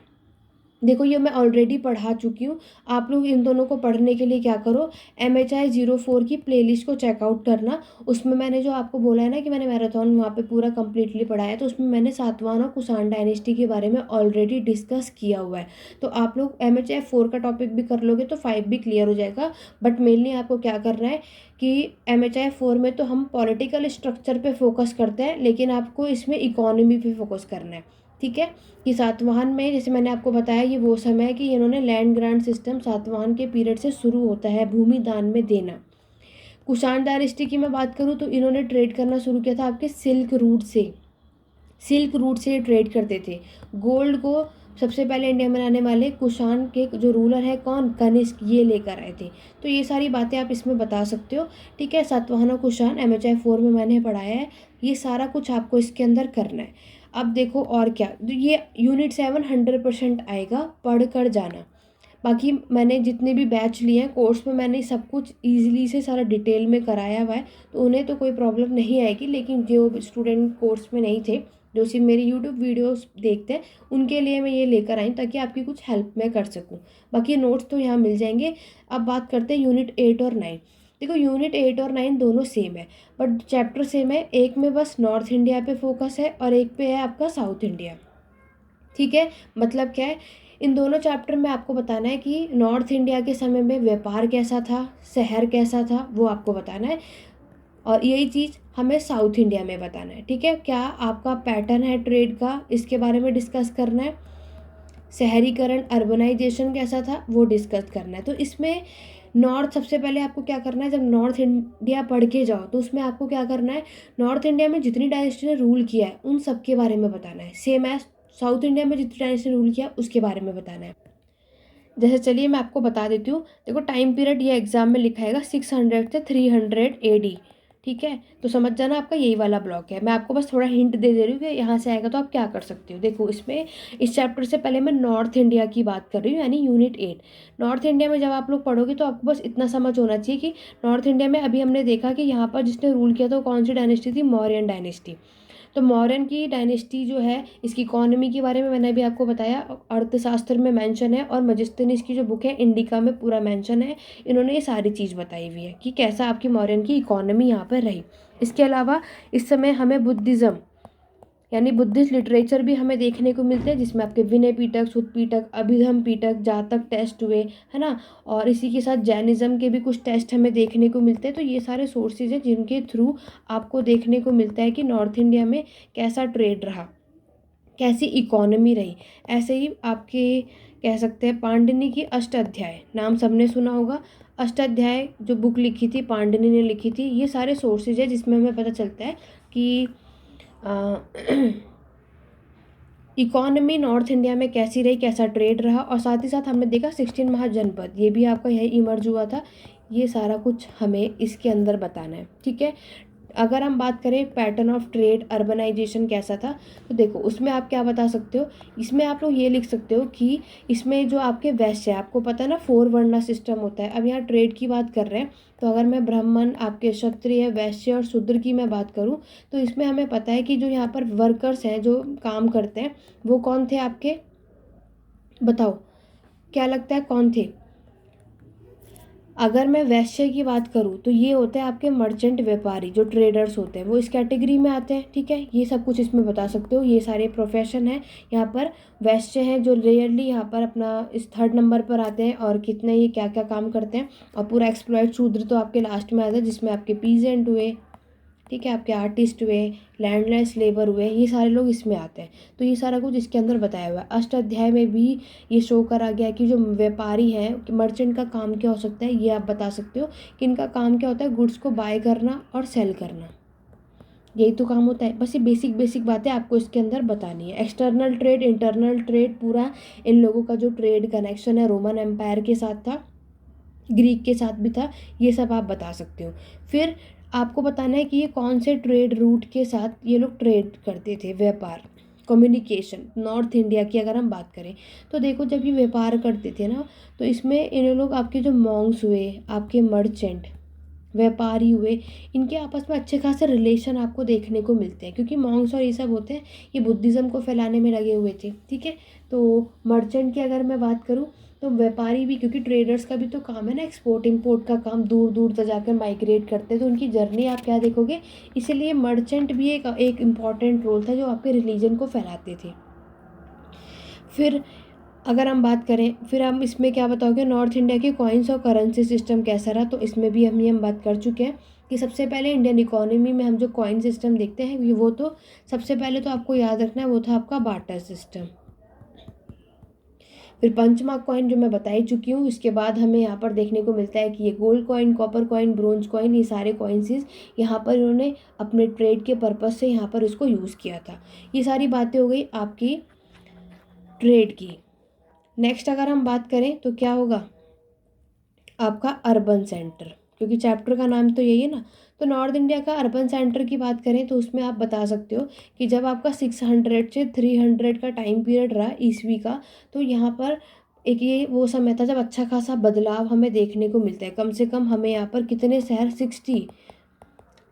देखो, ये मैं ऑलरेडी पढ़ा चुकी हूँ। आप लोग इन दोनों को पढ़ने के लिए क्या करो, MHI 04 की प्लेलिस्ट को चेकआउट करना। उसमें मैंने जो आपको बोला है ना कि मैंने मैराथन वहाँ पे पूरा कंप्लीटली पढ़ा है, तो उसमें मैंने सातवाहन और कुषाण डायनेस्टी के बारे में ऑलरेडी डिस्कस किया हुआ है। तो आप लोग MHI 4 का टॉपिक भी कर लोगे तो 5 भी क्लियर हो जाएगा। बट मेनली आपको क्या करना है कि MHI 4 में तो हम पॉलिटिकल स्ट्रक्चर पे फोकस करते हैं, लेकिन आपको इसमें इकोनॉमी पे फोकस करना है, ठीक है। कि सातवाहन में, जैसे मैंने आपको बताया, ये वो समय है कि इन्होंने लैंड ग्रांट सिस्टम सातवाहन के पीरियड से शुरू होता है, भूमि दान में देना। कुषाण डायनेस्टी की मैं बात करूँ तो इन्होंने ट्रेड करना शुरू किया था आपके सिल्क रूट से ये ट्रेड करते थे। गोल्ड को सबसे पहले इंडिया में आने वाले कुषाण के जो रूलर है कौन, कनिष्क, ये लेकर आए थे। तो ये सारी बातें आप इसमें बता सकते हो, ठीक है। सातवाहन और कुषाण MHI 4 में मैंने पढ़ाया है, ये सारा कुछ आपको इसके अंदर करना है। अब देखो और क्या, तो ये यूनिट 7 100% आएगा, पढ़ कर जाना। बाकी मैंने जितने भी बैच लिए हैं कोर्स में, मैंने सब कुछ ईजिली से सारा डिटेल में कराया हुआ है, तो उन्हें तो कोई प्रॉब्लम नहीं आएगी। लेकिन जो स्टूडेंट कोर्स में नहीं थे, जो सिर्फ मेरी यूट्यूब वीडियोस देखते हैं, उनके लिए मैं ये लेकर आई ताकि आपकी कुछ हेल्प मैं कर सकूं। बाकी नोट्स तो यहाँ मिल जाएंगे। अब बात करते हैं यूनिट 8 और 9। देखो, यूनिट 8 और 9 दोनों सेम है, बट चैप्टर सेम है। एक में बस नॉर्थ इंडिया पे फोकस है और एक पे है आपका साउथ इंडिया, ठीक है। मतलब क्या है, इन दोनों चैप्टर में आपको बताना है कि नॉर्थ इंडिया के समय में व्यापार कैसा था, शहर कैसा था, वो आपको बताना है। और यही चीज़ हमें साउथ इंडिया में बताना है, ठीक है। क्या आपका पैटर्न है ट्रेड का, इसके बारे में डिस्कस करना है। शहरीकरण अर्बनाइजेशन कैसा था वो डिस्कस करना है। तो इसमें नॉर्थ, सबसे पहले आपको क्या करना है, जब नॉर्थ इंडिया पढ़ के जाओ तो उसमें आपको क्या करना है, नॉर्थ इंडिया में जितनी डायनेस्टी ने रूल किया है उन सब के बारे में बताना है। सेम एज साउथ इंडिया में जितनी डायनेस्टी ने रूल किया उसके बारे में बताना है। जैसे चलिए मैं आपको बता देती हूँ। देखो, टाइम पीरियड ये एग्जाम में लिखाएगा 600 से 300 AD, ठीक है, तो समझ जाना आपका यही वाला ब्लॉक है। मैं आपको बस थोड़ा हिंट दे रही हूँ कि यहाँ से आएगा तो आप क्या कर सकते हो। देखो इसमें इस चैप्टर से पहले मैं नॉर्थ इंडिया की बात कर रही हूँ, यानी यूनिट 8। नॉर्थ इंडिया में जब आप लोग पढ़ोगे तो आपको बस इतना समझ होना चाहिए कि नॉर्थ इंडिया में अभी हमने देखा कि यहाँ पर जिसने रूल किया था वो कौन सी डायनेस्टी थी, मौर्यन डायनेस्टी। तो मौर्यन की डायनेस्टी जो है, इसकी इकोनॉमी के बारे में मैंने अभी आपको बताया, अर्थशास्त्र में मेंशन है, और मजिस्ट्रेनिस की जो बुक है इंडिका में पूरा मेंशन है। इन्होंने ये सारी चीज़ बताई हुई है कि कैसा आपकी मौर्यन की इकोनॉमी यहाँ पर रही। इसके अलावा इस समय हमें बुद्धिज़्म यानी बुद्धिस्ट लिटरेचर भी हमें देखने को मिलते हैं, जिसमें आपके विनय पिटक, सुत पिटक, अभिधम पिटक, जातक टेस्ट हुए, है ना। और इसी के साथ जैनिज्म के भी कुछ टेस्ट हमें देखने को मिलते हैं। तो ये सारे सोर्सेज हैं जिनके थ्रू आपको देखने को मिलता है कि नॉर्थ इंडिया में कैसा ट्रेड रहा, कैसी इकोनॉमी रही। ऐसे ही आपके कह सकते हैं पाणिनि की अष्टाध्याय, नाम सबने सुना होगा। अष्टाध्याय जो बुक लिखी थी पाणिनि ने लिखी थी। ये सारे सोर्सेज है जिसमें हमें पता चलता है कि इकोनॉमी नॉर्थ इंडिया में कैसी रही, कैसा ट्रेड रहा। और साथ ही साथ हमने देखा 16 महाजनपद, ये भी आपका यही इमर्ज हुआ था। ये सारा कुछ हमें इसके अंदर बताना है, ठीक है। अगर हम बात करें पैटर्न ऑफ ट्रेड, अर्बनाइजेशन कैसा था, तो देखो उसमें आप क्या बता सकते हो। इसमें आप लोग ये लिख सकते हो कि इसमें जो आपके वैश्य है, आपको पता है ना 4 वर्णा सिस्टम होता है। अब यहाँ ट्रेड की बात कर रहे हैं, तो अगर मैं ब्राह्मण, आपके क्षत्रिय, वैश्य और शूद्र की मैं बात करूँ, तो इसमें हमें पता है कि जो यहाँ पर वर्कर्स हैं, जो काम करते हैं, वो कौन थे आपके, बताओ क्या लगता है कौन थे। अगर मैं वैश्य की बात करूँ तो ये होते हैं आपके मर्चेंट, व्यापारी, जो ट्रेडर्स होते हैं वो इस कैटेगरी में आते हैं, ठीक है। ये सब कुछ इसमें बता सकते हो, ये सारे प्रोफेशन है यहाँ पर। वैश्य हैं जो रेयरली यहाँ पर अपना इस 3rd नंबर पर आते हैं, और कितने ये क्या क्या काम करते हैं। और पूरा एक्सप्लॉयट शूद्र तो आपके लास्ट में आता है, जिसमें आपके पीजेंट हुए, ठीक है, आपके आर्टिस्ट हुए, लैंडलेस लेबर हुए, ये सारे लोग इसमें आते हैं। तो ये सारा कुछ इसके अंदर बताया हुआ है। अष्टाध्याय में भी ये शो करा गया है कि जो व्यापारी हैं, मर्चेंट का काम क्या हो सकता है, ये आप बता सकते हो कि इनका काम क्या होता है, गुड्स को बाय करना और सेल करना, यही तो काम होता है। बस ये बेसिक बेसिक बातें आपको इसके अंदर बतानी है। एक्सटर्नल ट्रेड, इंटरनल ट्रेड, पूरा इन लोगों का जो ट्रेड कनेक्शन है रोमन एम्पायर के साथ था, ग्रीक के साथ भी था, ये सब आप बता सकते हो। फिर आपको बताना है कि ये कौन से ट्रेड रूट के साथ ये लोग ट्रेड करते थे, व्यापार, कम्युनिकेशन। नॉर्थ इंडिया की अगर हम बात करें तो देखो जब ये व्यापार करते थे ना, तो इसमें इन लोग आपके जो मॉन्क्स हुए, आपके मर्चेंट, व्यापारी हुए, इनके आपस में अच्छे खासे रिलेशन आपको देखने को मिलते हैं, क्योंकि मॉन्क्स और ये सब होते हैं, ये बुद्धिज़्म को फैलाने में लगे हुए थे, ठीक है। तो मर्चेंट की अगर मैं बात करूँ तो व्यापारी भी, क्योंकि ट्रेडर्स का भी तो काम है ना, एक्सपोर्ट इम्पोर्ट का काम, दूर दूर तक जाकर माइग्रेट करते हैं, तो उनकी जर्नी आप क्या देखोगे। इसीलिए मर्चेंट भी एक इम्पॉर्टेंट रोल था जो आपके रिलीजन को फैलाते थे। फिर अगर हम बात करें, फिर हम इसमें क्या बताओगे, नॉर्थ इंडिया के कॉइन्स और करेंसी सिस्टम कैसा रहा, तो इसमें भी हम बात कर चुके हैं कि सबसे पहले इंडियन इकोनॉमी में हम जो कॉइन सिस्टम देखते हैं, वो तो सबसे पहले तो आपको याद रखना है, वो था आपका बार्टर सिस्टम। फिर पंचमार्क कॉइन जो मैं बता ही चुकी हूँ। इसके बाद हमें यहाँ पर देखने को मिलता है कि ये gold coin, copper coin, bronze coin, ये सारे कॉइन्सिस यहाँ पर इन्होंने अपने ट्रेड के पर्पज़ से यहाँ पर इसको यूज़ किया था। ये सारी बातें हो गई आपकी ट्रेड की। नेक्स्ट अगर हम बात करें तो क्या होगा आपका अर्बन सेंटर, क्योंकि चैप्टर का नाम तो यही है ना। तो नॉर्थ इंडिया का अर्बन सेंटर की बात करें तो उसमें आप बता सकते हो कि जब आपका 600 से 300 का टाइम पीरियड रहा ईस्वी का, तो यहाँ पर एक ये वो समय था जब अच्छा खासा बदलाव हमें देखने को मिलता है। कम से कम हमें यहाँ पर कितने शहर, 60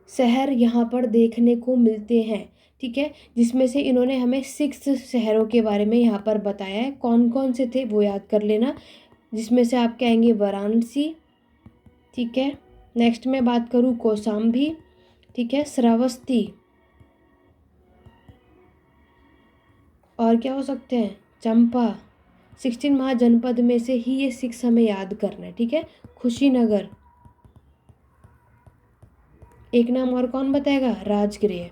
शहर यहाँ पर देखने को मिलते हैं, ठीक है। जिसमें से इन्होंने हमें 6 शहरों के बारे में यहाँ पर बताया है। कौन कौन से थे वो याद कर लेना, जिसमें से आपके आएंगे वाराणसी, ठीक है। नेक्स्ट मैं बात करूँ कौशाम्बी, ठीक है, श्रावस्ती, और क्या हो सकते हैं, चंपा। 16 महाजनपद में से ही ये 6 हमें याद करना है, ठीक है। खुशीनगर, एक नाम और कौन बताएगा, राजगृह,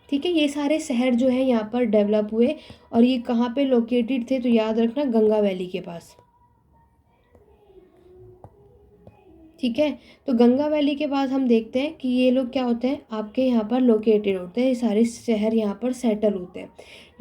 ठीक है। ये सारे शहर जो है यहाँ पर डेवलप हुए, और ये कहाँ पे लोकेटेड थे, तो याद रखना गंगा वैली के पास। ठीक है। तो गंगा वैली के बाद हम देखते हैं कि ये लोग क्या होते हैं, आपके यहाँ पर लोकेटेड होते हैं, ये सारे शहर यहाँ पर सेटल होते हैं।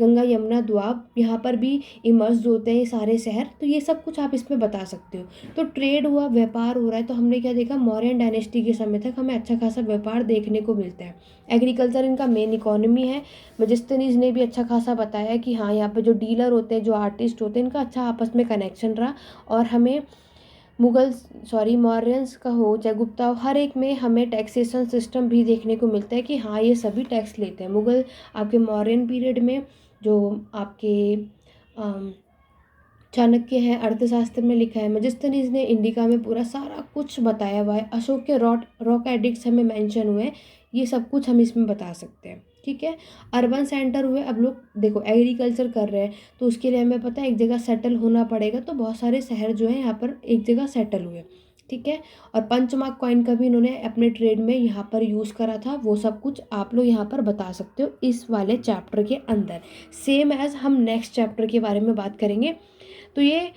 गंगा यमुना द्वाब यहाँ पर भी इमर्ज होते हैं ये सारे शहर। तो ये सब कुछ आप इसमें बता सकते हो। तो ट्रेड हुआ, व्यापार हो रहा है, तो हमने क्या देखा, मौर्यन डायनेस्टी के समय तक हमें अच्छा खासा व्यापार देखने को मिलता है। एग्रीकल्चर इनका मेन इकोनॉमी है। मजिस्टनीज ने भी अच्छा खासा बताया कि हाँ, यहाँ पे जो डीलर होते हैं, जो आर्टिस्ट होते हैं, इनका अच्छा आपस में कनेक्शन रहा। और हमें मौर्यंस का हो चाहे गुप्ता हो, हर एक में हमें टैक्सेशन सिस्टम भी देखने को मिलता है कि हाँ, ये सभी टैक्स लेते हैं। मुगल आपके मौर्यन पीरियड में जो आपके चाणक्य हैं, अर्थशास्त्र में लिखा है। मजिस्टनीज ने इंडिका में पूरा सारा कुछ बताया हुआ है। अशोक के रॉक एडिक्ट्स हमें मेंशन हुए हैं। ये सब कुछ हम इसमें बता सकते हैं। ठीक है। अर्बन सेंटर हुए, अब लोग देखो एग्रीकल्चर कर रहे हैं, तो उसके लिए हमें पता है एक जगह सेटल होना पड़ेगा। तो बहुत सारे शहर जो हैं यहाँ पर एक जगह सेटल हुए। ठीक है। और पंचमार्क कॉइन का भी इन्होंने अपने ट्रेड में यहाँ पर यूज़ करा था। वो सब कुछ आप लोग यहाँ पर बता सकते हो इस वाले चैप्टर के अंदर। सेम एज हम नेक्स्ट चैप्टर के बारे में बात करेंगे। तो ये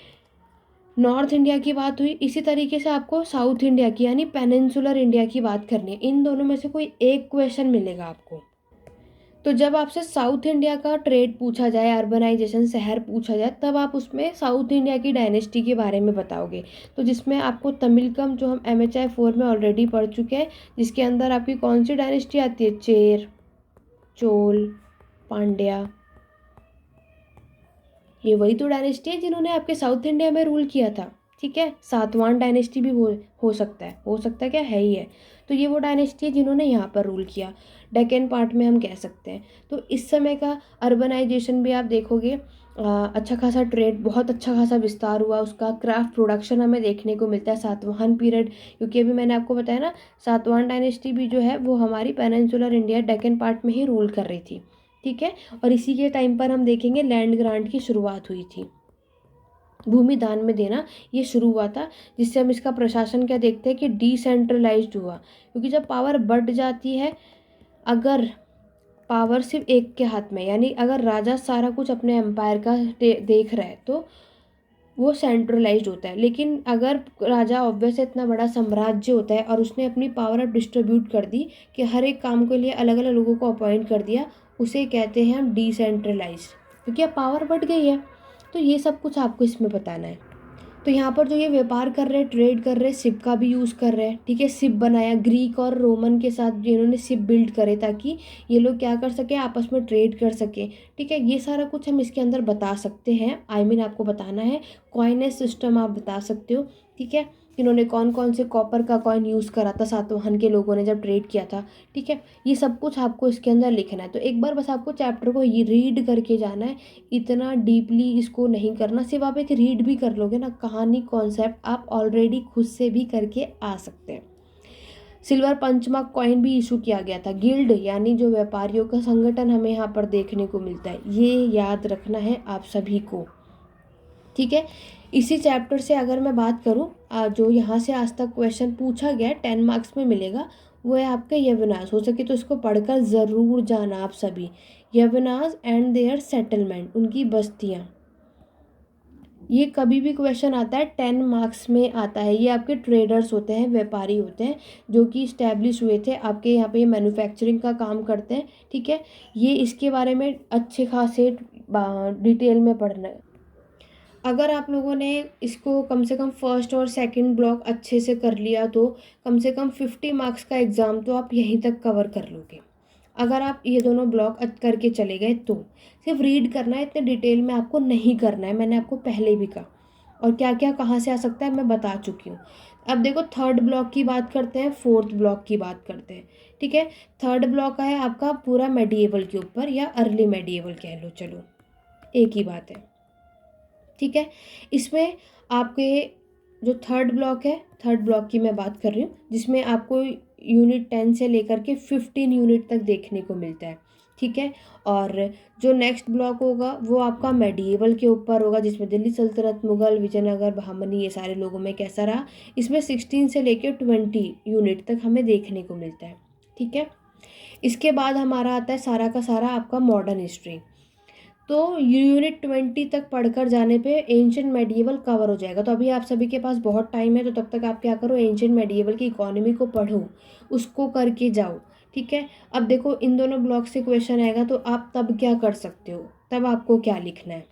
नॉर्थ इंडिया की बात हुई। इसी तरीके से आपको साउथ इंडिया की यानी पेनिनसुलर इंडिया की बात करनी है। इन दोनों में से कोई एक क्वेश्चन मिलेगा आपको। तो जब आपसे साउथ इंडिया का ट्रेड पूछा जाए, अर्बनाइजेशन, शहर पूछा जाए, तब आप उसमें साउथ इंडिया की डायनेस्टी के बारे में बताओगे। तो जिसमें आपको तमिलकम, जो हम MHI 4 में ऑलरेडी पढ़ चुके हैं, जिसके अंदर आपकी कौन सी डायनेस्टी आती है, चेर, चोल, पांड्या। ये वही तो डायनेस्टी है जिन्होंने आपके साउथ इंडिया में रूल किया था। ठीक है। सातवाहन डायनेस्टी भी हो सकता है, क्या है ही है। तो ये वो डायनेस्टी है जिन्होंने यहाँ पर रूल किया। डेक्कन पार्ट में हम कह सकते हैं। तो इस समय का अर्बनाइजेशन भी आप देखोगे, अच्छा खासा ट्रेड, बहुत अच्छा खासा विस्तार हुआ उसका। क्राफ्ट प्रोडक्शन हमें देखने को मिलता है सातवाहन पीरियड, क्योंकि अभी मैंने आपको बताया ना, सातवाहन डायनेस्टी भी जो है वो हमारी पेनिनसुलर इंडिया, डेक्कन पार्ट में ही रूल कर रही थी। ठीक है। और इसी के टाइम पर हम देखेंगे लैंड ग्रांट की शुरुआत हुई थी, भूमि दान में देना ये शुरू हुआ था। जिससे हम इसका प्रशासन क्या देखते हैं कि डिसेंट्रलाइज्ड हुआ। क्योंकि जब पावर बढ़ जाती है, अगर पावर सिर्फ एक के हाथ में, यानी अगर राजा सारा कुछ अपने एम्पायर का देख रहा है, तो वो सेंट्रलाइज्ड होता है। लेकिन अगर राजा ऑब्वियस इतना बड़ा साम्राज्य होता है और उसने अपनी पावर अब डिस्ट्रीब्यूट कर दी कि हर एक काम के लिए अलग अलग लोगों को अपॉइंट कर दिया, उसे कहते हैं हम डिसेंट्रलाइज, क्योंकि अब पावर बढ़ गई है। तो ये सब कुछ आपको इसमें बताना है। तो यहाँ पर जो ये व्यापार कर रहे हैं, ट्रेड कर रहे हैं, शिप का भी यूज़ कर रहे हैं। ठीक है। शिप बनाया ग्रीक और रोमन के साथ, जिन्होंने शिप बिल्ड करे ताकि ये लोग क्या कर सके, आपस में ट्रेड कर सके। ठीक है। ये सारा कुछ हम इसके अंदर बता सकते हैं। आपको बताना है। कॉइनेज सिस्टम आप बता सकते हो। ठीक है। इन्होंने कौन कौन से कॉपर का कॉइन यूज़ करा था सातवाहन के लोगों ने जब ट्रेड किया था। ठीक है। ये सब कुछ आपको इसके अंदर लिखना है। तो एक बार बस आपको चैप्टर को ये रीड करके जाना है। इतना डीपली इसको नहीं करना। सिर्फ आप एक रीड भी कर लोगे ना, कहानी, कॉन्सेप्ट आप ऑलरेडी खुद से भी करके आ सकते हैं। सिल्वर पंचमार्क कॉइन भी इशू किया गया था। गिल्ड यानी जो व्यापारियों का संगठन हमें यहाँ पर देखने को मिलता है, ये याद रखना है आप सभी को। ठीक है। इसी चैप्टर से अगर मैं बात करूँ, जो यहाँ से आज तक क्वेश्चन पूछा गया 10 मार्क्स में मिलेगा, वो है आपका यवनास। हो सके तो इसको पढ़कर ज़रूर जाना आप सभी। यवनास एंड देयर सेटलमेंट, उनकी बस्तियाँ। ये कभी भी क्वेश्चन आता है 10 मार्क्स में आता है। ये आपके ट्रेडर्स होते हैं, व्यापारी होते हैं, जो कि इस्टेब्लिश हुए थे आपके यहाँ पे, मैन्युफैक्चरिंग का काम करते हैं। ठीक है। ये इसके बारे में अच्छे खासे डिटेल में पढ़ना है। अगर आप लोगों ने इसको कम से कम फर्स्ट और सेकंड ब्लॉक अच्छे से कर लिया, तो कम से कम 50 मार्क्स का एग्ज़ाम तो आप यहीं तक कवर कर लोगे। अगर आप ये दोनों ब्लॉक करके चले गए तो सिर्फ रीड करना है, इतने डिटेल में आपको नहीं करना है, मैंने आपको पहले भी कहा। और क्या क्या कहाँ से आ सकता है मैं बता चुकी हूँ। अब देखो थर्ड ब्लॉक की बात करते हैं, फोर्थ ब्लॉक की बात करते हैं। ठीक है। थर्ड ब्लॉक है आपका पूरा मेडिएवल के ऊपर, या अर्ली मेडिएवल कह लो, चलो एक ही बात है। ठीक है। इसमें आपके जो थर्ड ब्लॉक है, थर्ड ब्लॉक की मैं बात कर रही हूँ, जिसमें आपको यूनिट 10 से लेकर के 15 यूनिट तक देखने को मिलता है। ठीक है। और जो नेक्स्ट ब्लॉक होगा वो आपका मेडिएवल के ऊपर होगा, जिसमें दिल्ली सल्तनत, मुगल, विजयनगर, बहमनी, ये सारे लोगों में कैसा रहा। इसमें 16 से लेकर 20 यूनिट तक हमें देखने को मिलता है। ठीक है। इसके बाद हमारा आता है सारा का सारा आपका मॉडर्न हिस्ट्री। तो यूनिट 20 तक पढ़कर जाने पे एंशिएंट मेडिएवल कवर हो जाएगा। तो अभी आप सभी के पास बहुत टाइम है, तो तब तक आप क्या करो, एंशिएंट मेडिएवल की इकोनॉमी को पढ़ो, उसको करके जाओ, ठीक है। अब देखो इन दोनों ब्लॉक से क्वेश्चन आएगा तो आप तब क्या कर सकते हो, तब आपको क्या लिखना है।